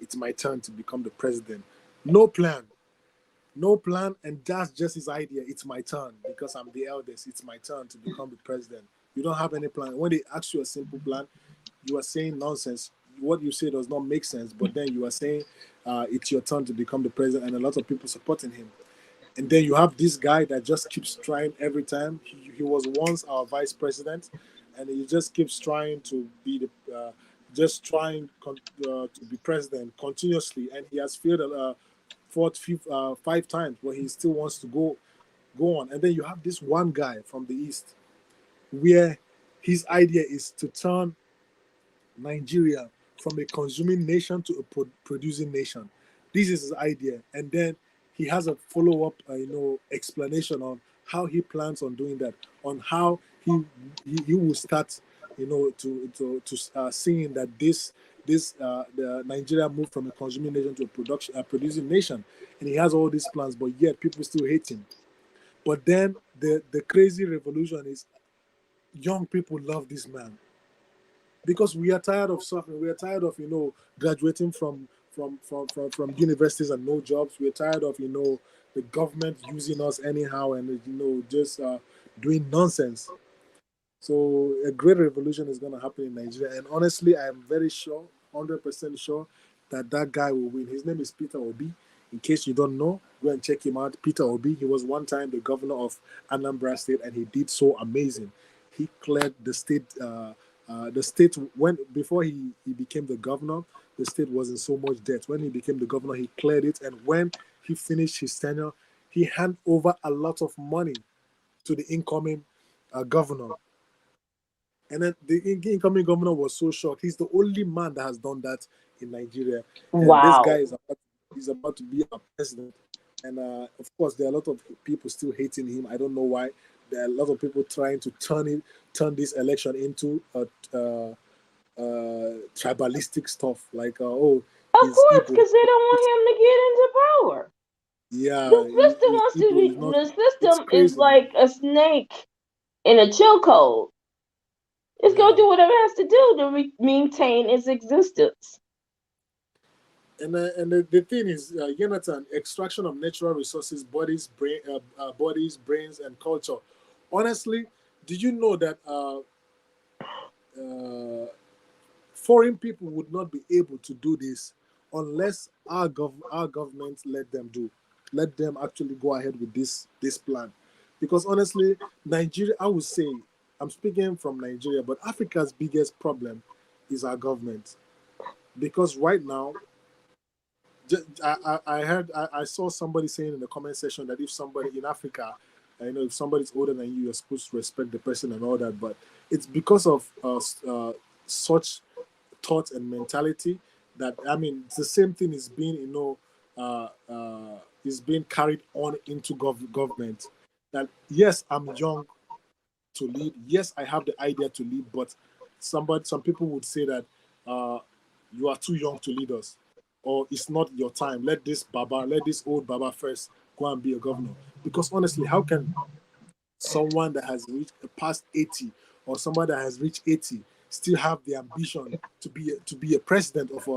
it's my turn to become the president. No plan, no plan, and that's just his idea. It's my turn because I'm the eldest. It's my turn to become the president. You don't have any plan. When they ask you a simple plan, you are saying nonsense. What you say does not make sense, but then you are saying it's your turn to become the president, and a lot of people supporting him. And then you have this guy that just keeps trying every time. He was once our vice president, and he just keeps trying to be to be president continuously, and he has failed five times, but he still wants to go on. And then you have this one guy from the east, where his idea is to turn Nigeria from a consuming nation to a producing nation. This is his idea, and then he has a follow-up, explanation on how he plans on doing that, on how he will start, seeing that the Nigeria moved from a consuming nation to a producing nation, and he has all these plans, but yet people still hate him. But then the crazy revolution is young people love this man because we are tired of suffering. We are tired of graduating from universities and no jobs. We're tired of the government using us anyhow and just doing nonsense. So a great revolution is going to happen in Nigeria, and honestly, I am very sure, 100% sure, that that guy will win. His name is Peter Obi. In case you don't know, go and check him out. Peter Obi. He was one time the governor of Anambra State, and he did so amazing. He cleared the state. The state when before he became the governor, the state was in so much debt. When he became the governor, he cleared it, and when he finished his tenure, he handed over a lot of money to the incoming governor. And then the incoming governor was so shocked. He's the only man that has done that in Nigeria. And this guy Wow. is about to be our president. And of course, there are a lot of people still hating him. I don't know why. There are a lot of people trying to turn this election into tribalistic stuff. Like, oh, Of he's course, Igbo. because they don't want him to get into power. Yeah, The system he's wants to Igbo. be. He's not. The It's system is crazy, man. like a snake in a chokehold. It's gonna Yeah. do whatever it has to do to maintain its existence. And the thing is, Jonathan, extraction of natural resources, bodies, brains, and culture. Honestly, did you know that uh, foreign people would not be able to do this unless our government let them actually go ahead with this plan? Because honestly, Nigeria, I would say, I'm speaking from Nigeria, but Africa's biggest problem is our government. Because right now, I heard I saw somebody saying in the comment section that if somebody in Africa, if somebody's older than you, you're supposed to respect the person and all that. But it's because of such thought and mentality that, I mean, it's the same thing is being is being carried on into government. That yes, I'm young to lead. Yes, I have the idea to lead, but some people would say that uh, you are too young to lead us, or it's not your time. Let this old Baba first go and be a governor. Because honestly, how can someone that has reached past 80 or somebody that has reached 80 still have the ambition to be a president of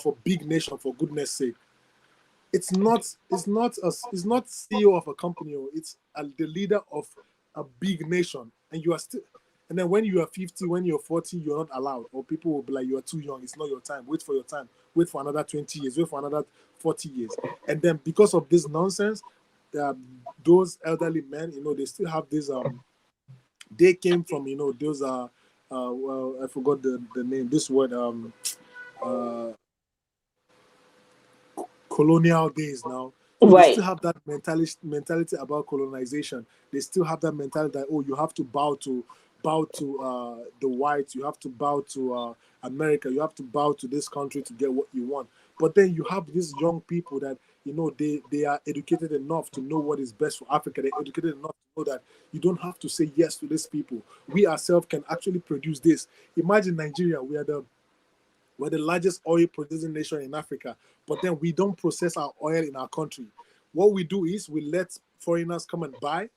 a big nation, for goodness sake? It's not CEO of a company, or it's the leader of a big nation, and you are still. And then when you are 50, when you're 40, you're not allowed, or people will be like, you are too young. It's not your time. Wait for your time. Wait for another 20 years. Wait for another 40 years. And then because of this nonsense, uh, those elderly men, they still have this. They came from those well, I forgot the name. This word uh colonial days now. So they still Right. have that mentality about colonization. They still have that mentality that, oh, you have to bow to the whites. You have to bow to America. You have to bow to this country to get what you want. But then you have these young people that they are educated enough to know what is best for Africa. They're educated enough to know that you don't have to say yes to these people. We ourselves can actually produce this. Imagine Nigeria. We're the largest oil producing nation in Africa, but then we don't process our oil in our country. What we do is we let foreigners come and buy.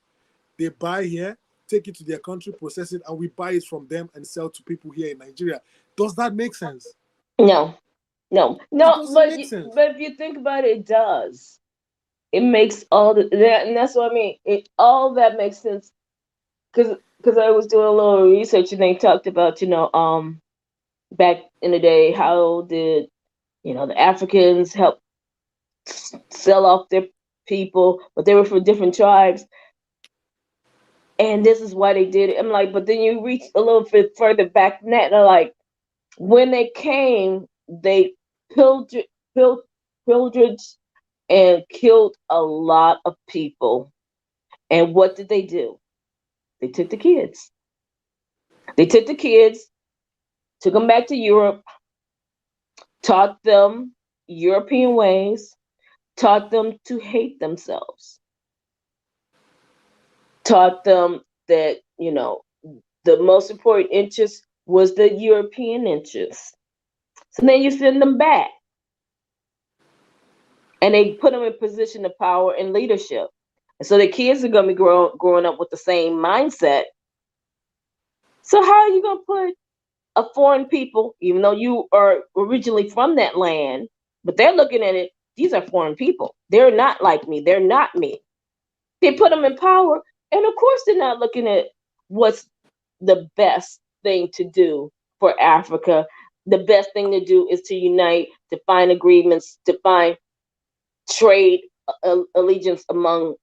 They buy here, take it to their country, process it, and we buy it from them and sell to people here in Nigeria. Does that make sense? No. No. It No. doesn't But make sense. but if you think about it, it does. It makes all that, and that's what I mean. All that makes sense because I was doing a little research and they talked about back in the day how did the Africans help sell off their people, but they were from different tribes, and this is why they did it. I'm like, but then you reach a little bit further back than that, and they're like, when they came, they pilgered, pil- pillaged and killed a lot of people. And what did they do? They took the kids. They took the kids, took them back to Europe, taught them European ways, taught them to hate themselves, taught them that, the most important interest was the European interest. So then you send them back, and they put them in position of power and leadership. And so the kids are going to be growing up with the same mindset. So how are you going to put a foreign people, even though you are originally from that land, but they're looking at it, these are foreign people. They're not like me. They're not me. They put them in power. And of course, they're not looking at what's the best thing to do for Africa. The best thing to do is to unite, to find agreements, to find trade allegiance among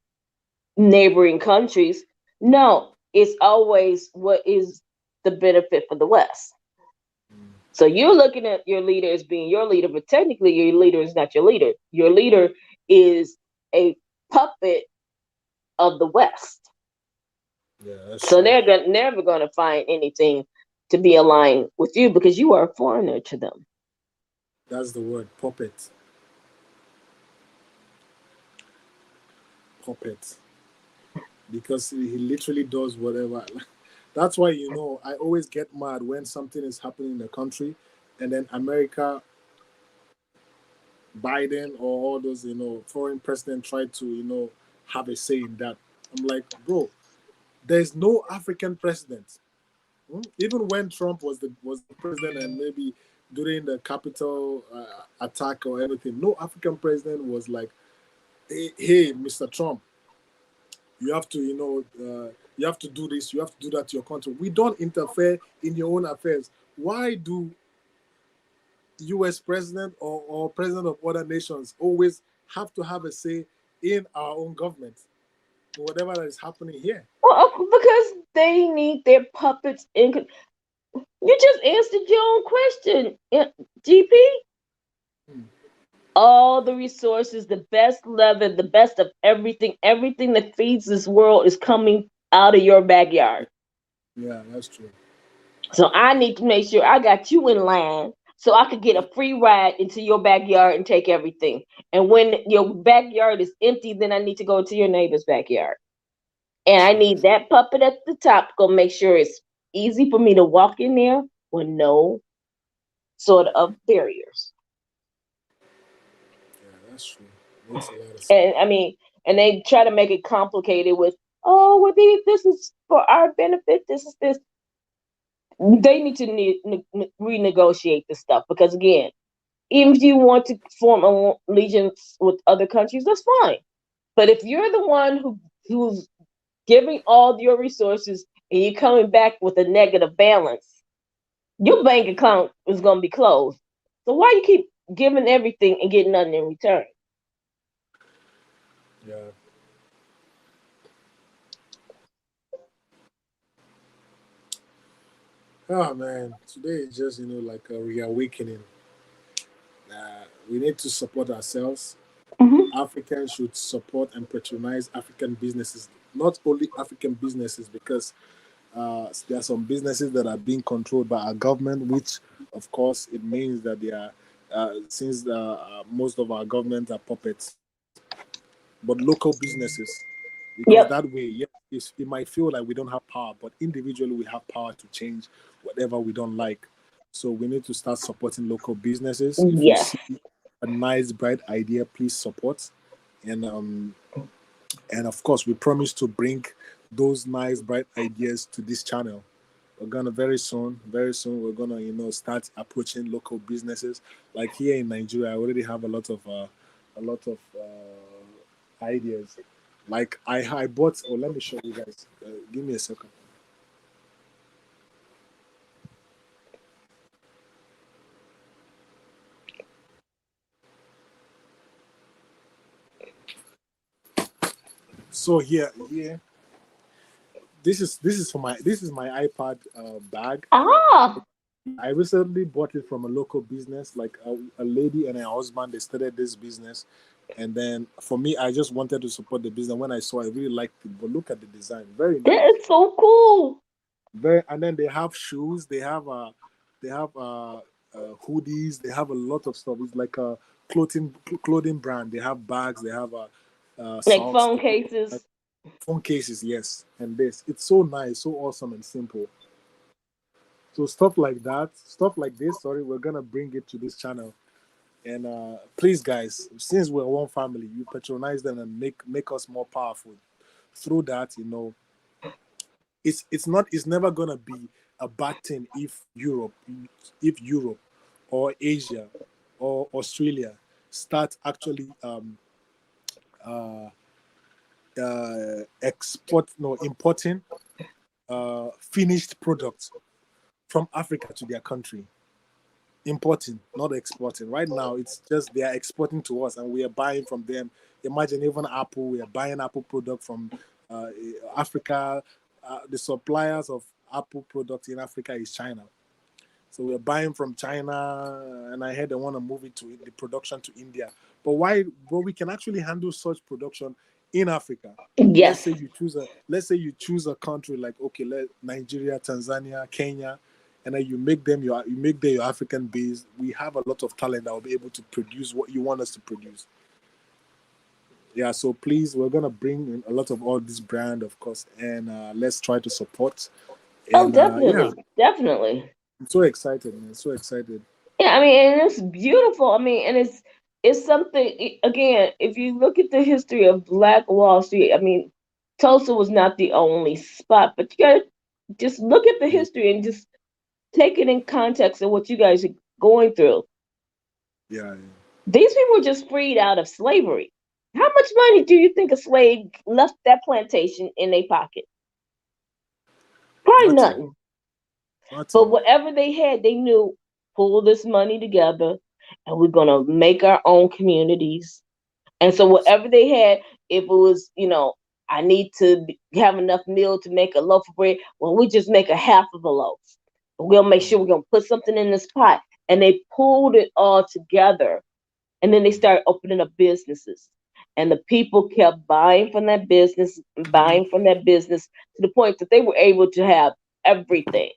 neighboring countries. No, it's always what is the benefit for the West. So you're looking at your leader as being your leader, but technically your leader is not your leader. Your leader is a puppet of the West. Yeah, so they're never going to find anything to be aligned with you because you are a foreigner to them. That's the word, puppet. Puppet. Because he literally does whatever. That's why, I always get mad when something is happening in the country and then America, Biden, or all those, foreign president try to, have a say in that. I'm like, bro, there's no African president. Even when Trump was the president and maybe during the Capitol attack or anything, no African president was like, hey, Mr. Trump, you have to, you have to do this, you have to do that to your country. We don't interfere in your own affairs. Why do U.S. president or president of other nations always have to have a say in our own government, whatever that is happening here? Well, because they need their puppets in. You just answered your own question, GP. All the resources, the best leather, the best of everything that feeds this world is coming out of your backyard. Yeah, that's true. So I need to make sure I got you in line so I could get a free ride into your backyard and take everything. And when your backyard is empty, then I need to go to your neighbor's backyard. And I need that puppet at the top to go make sure it's easy for me to walk in there with no sort of barriers. Yeah, that's true. Makes a lot of sense. And I mean, and they try to make it complicated with, oh, well, this is for our benefit. This is this. They need to renegotiate this stuff because, again, even if you want to form allegiance with other countries, that's fine. But if you're the one who's giving all your resources and you're coming back with a negative balance, your bank account is going to be closed. So why you keep giving everything and getting nothing in return? Yeah. Oh man, today is just like a reawakening. We need to support ourselves. Mm-hmm. Africans should support and patronize African businesses, not only African businesses, because there are some businesses that are being controlled by our government, which, of course, it means that they are, since most of our governments are puppets, but local businesses, because Yep. that way, yeah, it might feel like we don't have power, but individually we have power to change whatever we don't like. So we need to start supporting local businesses. If you Yes. see a nice, bright idea, please support. And of course, we promise to bring those nice, bright ideas to this channel. We're gonna very soon, we're gonna start approaching local businesses. Like here in Nigeria, I already have a lot of ideas. Like I bought. Oh, let me show you guys. Give me a second. So here, this is my iPad bag. Ah. I recently bought it from a local business, like a lady and her husband. They started this business, and then for me, I just wanted to support the business. When I saw, I really liked it. But look at the design, very nice. That is so cool. And then they have shoes. They have hoodies. They have a lot of stuff. It's like a clothing brand. They have bags. They have Like socks. phone cases. Phone cases, yes. And this, it's so nice, so awesome and simple. So stuff like that, stuff like this. Sorry, we're gonna bring it to this channel. And please, guys, since we're one family, you patronize them and make us more powerful. Through that, it's never gonna be a bad thing if Europe or Asia or Australia start actually uh, importing finished products from Africa to their country. Importing, not exporting. Right now, it's just they are exporting to us, and we are buying from them. Imagine even Apple, we are buying Apple product from Africa. The suppliers of Apple products in Africa is China. So we're buying from China, and I heard they want to move it to the production to India. But why? But we can actually handle such production in Africa. Yes. Let's say you choose a country like Nigeria, Tanzania, Kenya, and then you make them your African base. We have a lot of talent that will be able to produce what you want us to produce. Yeah, so please, we're gonna bring in a lot of all this brand, of course, and let's try to support. And, definitely. I'm so excited, man. So excited. Yeah, I mean, and it's beautiful. I mean, and it's something. Again, if you look at the history of Black Wall Street, I mean, Tulsa was not the only spot, but you gotta just look at the history and just take it in context of what you guys are going through. Yeah. These people were just freed out of slavery. How much money do you think a slave left that plantation in their pocket? Probably nothing. But whatever they had, they knew, pull this money together and we're going to make our own communities. And so whatever they had, if it was, I need to have enough meal to make a loaf of bread, well, we just make a half of a loaf. We'll make sure we're going to put something in this pot. And they pulled it all together. And then they started opening up businesses. And the people kept buying from that business, to the point that they were able to have everything.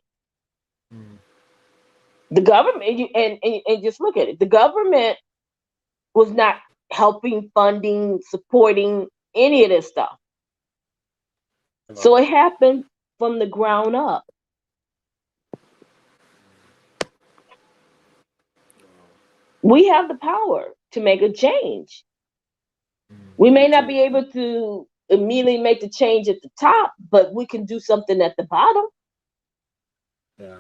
The government, and just look at it, the government was not helping, funding, supporting any of this stuff. So it happened from the ground up. We have the power to make a change. We may not be able to immediately make the change at the top, but we can do something at the bottom. Yeah.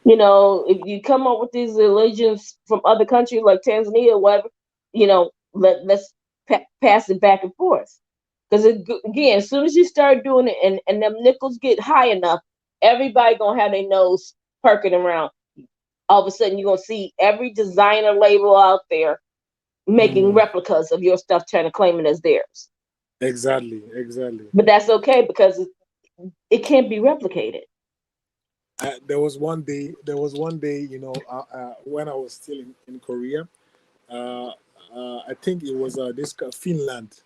If you come up with these religions from other countries like Tanzania or whatever, let's pass it back and forth. Because again, as soon as you start doing it and them nickels get high enough, everybody gonna have their nose perking around. All of a sudden, you're gonna see every designer label out there making replicas of your stuff, trying to claim it as theirs. Exactly. But that's okay because it can't be replicated. There was one day, when I was still in Korea, I think it was this Finland.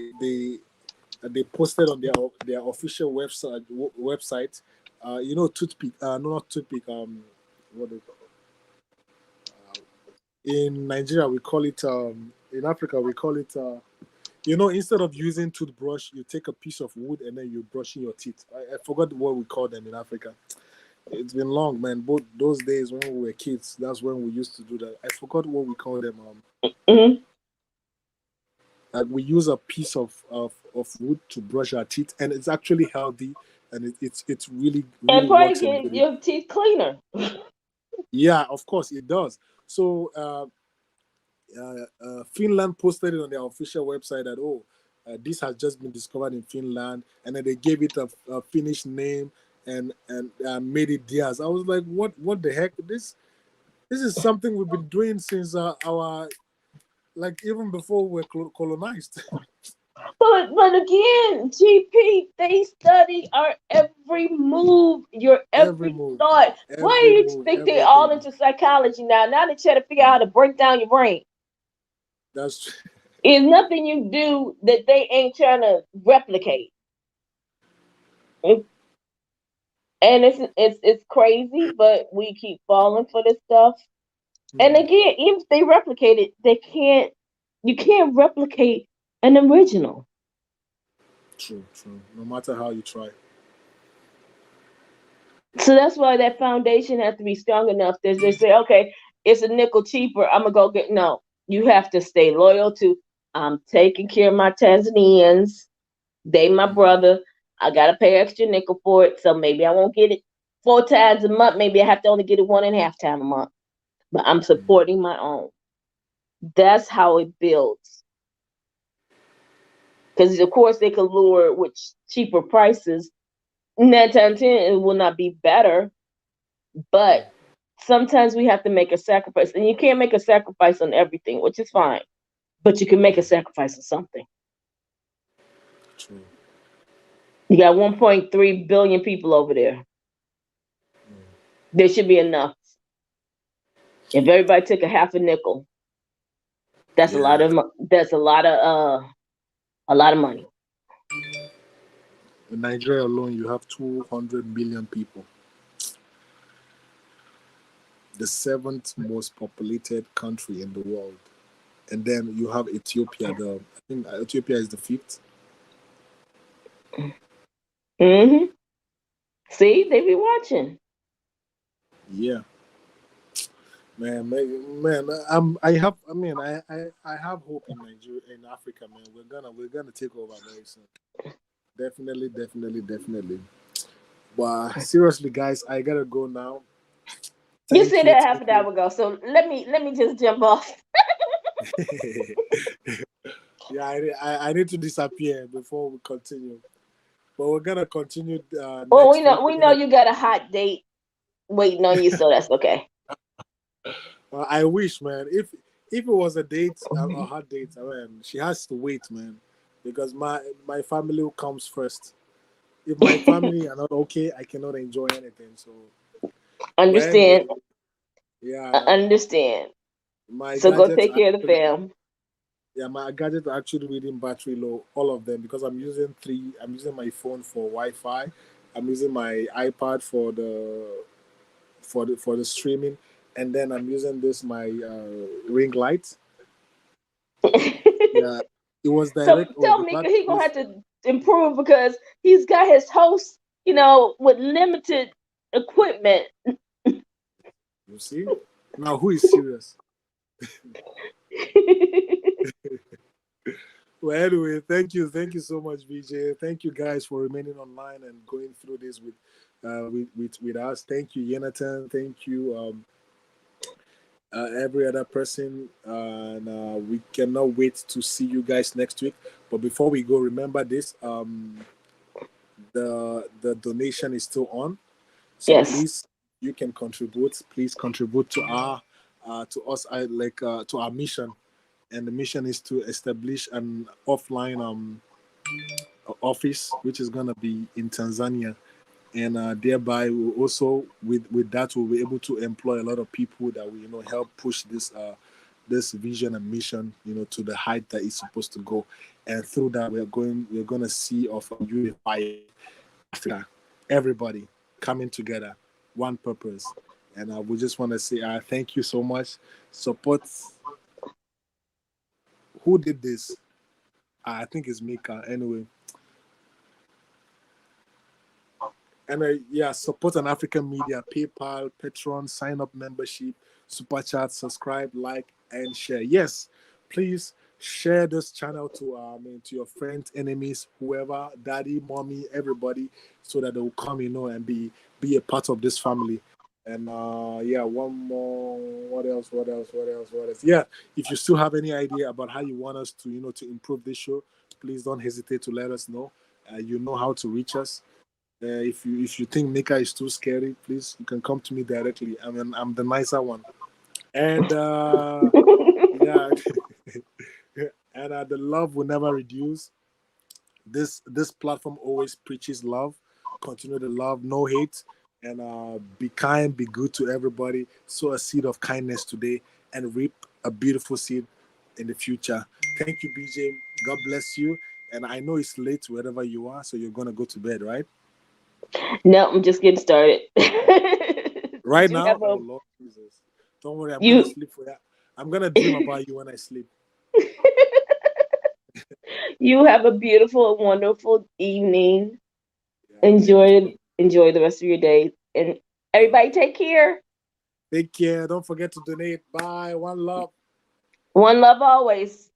They posted on their official website. Toothpick. No, not toothpick. What they call in Nigeria we call it. In Africa we call it. Instead of using toothbrush, you take a piece of wood and then you're brushing your teeth. I forgot what we call them in Africa. It's been long, man. Both those days when we were kids, that's when we used to do that. I forgot what we call them. Like we use a piece of wood to brush our teeth, and it's actually healthy, and it's really and probably get your teeth cleaner. Yeah, of course it does. So Finland posted it on their official website that this has just been discovered in Finland, and then they gave it a Finnish name and made it theirs. I was like, what the heck? This is something we've been doing since our even before we're colonized. But again, GP, they study our every move, your every thought. Why do you expect they all into psychology now? Now they try to figure out how to break down your brain. That's true. There's nothing you do that they ain't trying to replicate. And it's crazy, but we keep falling for this stuff. And again, even if they replicate it, you can't replicate an original. True. No matter how you try. So that's why that foundation has to be strong enough that they say, okay, it's a nickel cheaper. I'm gonna go get no. You have to stay loyal to. I'm taking care of my Tanzanians. They my brother. I gotta pay extra nickel for it, so maybe I won't get it 4 times a month. Maybe I have to only get it 1.5 times a month. But I'm supporting my own. That's how it builds. Because of course they could lure with cheaper prices. 9 times 10, it will not be better. But sometimes we have to make a sacrifice, and you can't make a sacrifice on everything, which is fine. But you can make a sacrifice on something. True. You got 1.3 billion people over there. There should be enough. If everybody took a half a nickel, that's a lot Yeah. of. That's a lot of money. In Nigeria alone, you have 200 million people. The 7th most populated country in the world. And then you have Ethiopia. I think Ethiopia is the 5th. Mm-hmm. See, they be watching. Yeah. Man, I have hope in Nigeria, in Africa, man. We're gonna take over very soon. Definitely, definitely, definitely. But seriously, guys, I gotta go now. You Thank said you, that half thank an you. hour ago, so let me just jump off. Yeah, I need to disappear before we continue. But we're gonna continue Well, we next know week. we know you got a hot date waiting on you, so that's okay. I wish, man. If it was a date, a hot date, man, she has to wait, man, because my family comes first. If my family are not okay, I cannot enjoy anything. So, but anyway, Understand? yeah, Understand. my So go gadgets take are care of the actually, fam. yeah, my gadgets are actually reading battery low, all of them, because I'm using three. I'm using my phone for Wi-Fi. I'm using my iPad for the streaming, and then I'm using this my ring light. Yeah, it was So direct. Oh, tell the Mika battery he gonna is. have to improve because he's got his host, with limited equipment. You see, now who is serious? Well, anyway, thank you so much, VJ. Thank you guys for remaining online and going through this with us. Thank you, Jonathan. Thank you, every other person, and we cannot wait to see you guys next week. But before we go, remember this: the donation is still on, so Yes. please you can contribute. Please contribute to our to us, to our mission, and the mission is to establish an offline office, which is going to be in Tanzania, and thereby we'll also with that we'll be able to employ a lot of people that will help push this vision and mission to the height that it's supposed to go, and through that we're going to see of a unified Africa, everybody coming together, one purpose, and we just want to say thank you so much. Support. Who did this? I think it's Mika. Anyway, and yeah, support an African media, PayPal, Patreon, sign up membership, super chat, subscribe, like, and share. Yes, please share this channel to your friends, enemies, whoever, daddy, mommy, everybody, so that they will come, and be a part of this family. And yeah, one more. What else? What else? What else? What else? Yeah, if you still have any idea about how you want us to improve this show, please don't hesitate to let us know. You know how to reach us. If you think Nika is too scary, please you can come to me directly. I mean, I'm the nicer one, and yeah, and the love will never reduce. This platform always preaches love. Continue to love, no hate, and be kind, be good to everybody. Sow a seed of kindness today, and reap a beautiful seed in the future. Thank you, BJ. God bless you. And I know it's late wherever you are, so you're gonna go to bed, right? No, I'm just getting started. Right Did you now? have Oh a Lord Jesus. Don't worry, I'm gonna you sleep for you. I'm gonna dream about you when I sleep. you have a beautiful, wonderful evening. Yeah, thank you. Enjoy the rest of your day. And everybody take care. Take care. Don't forget to donate. Bye. One love. One love always.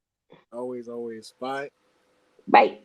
Always, always. Bye. Bye.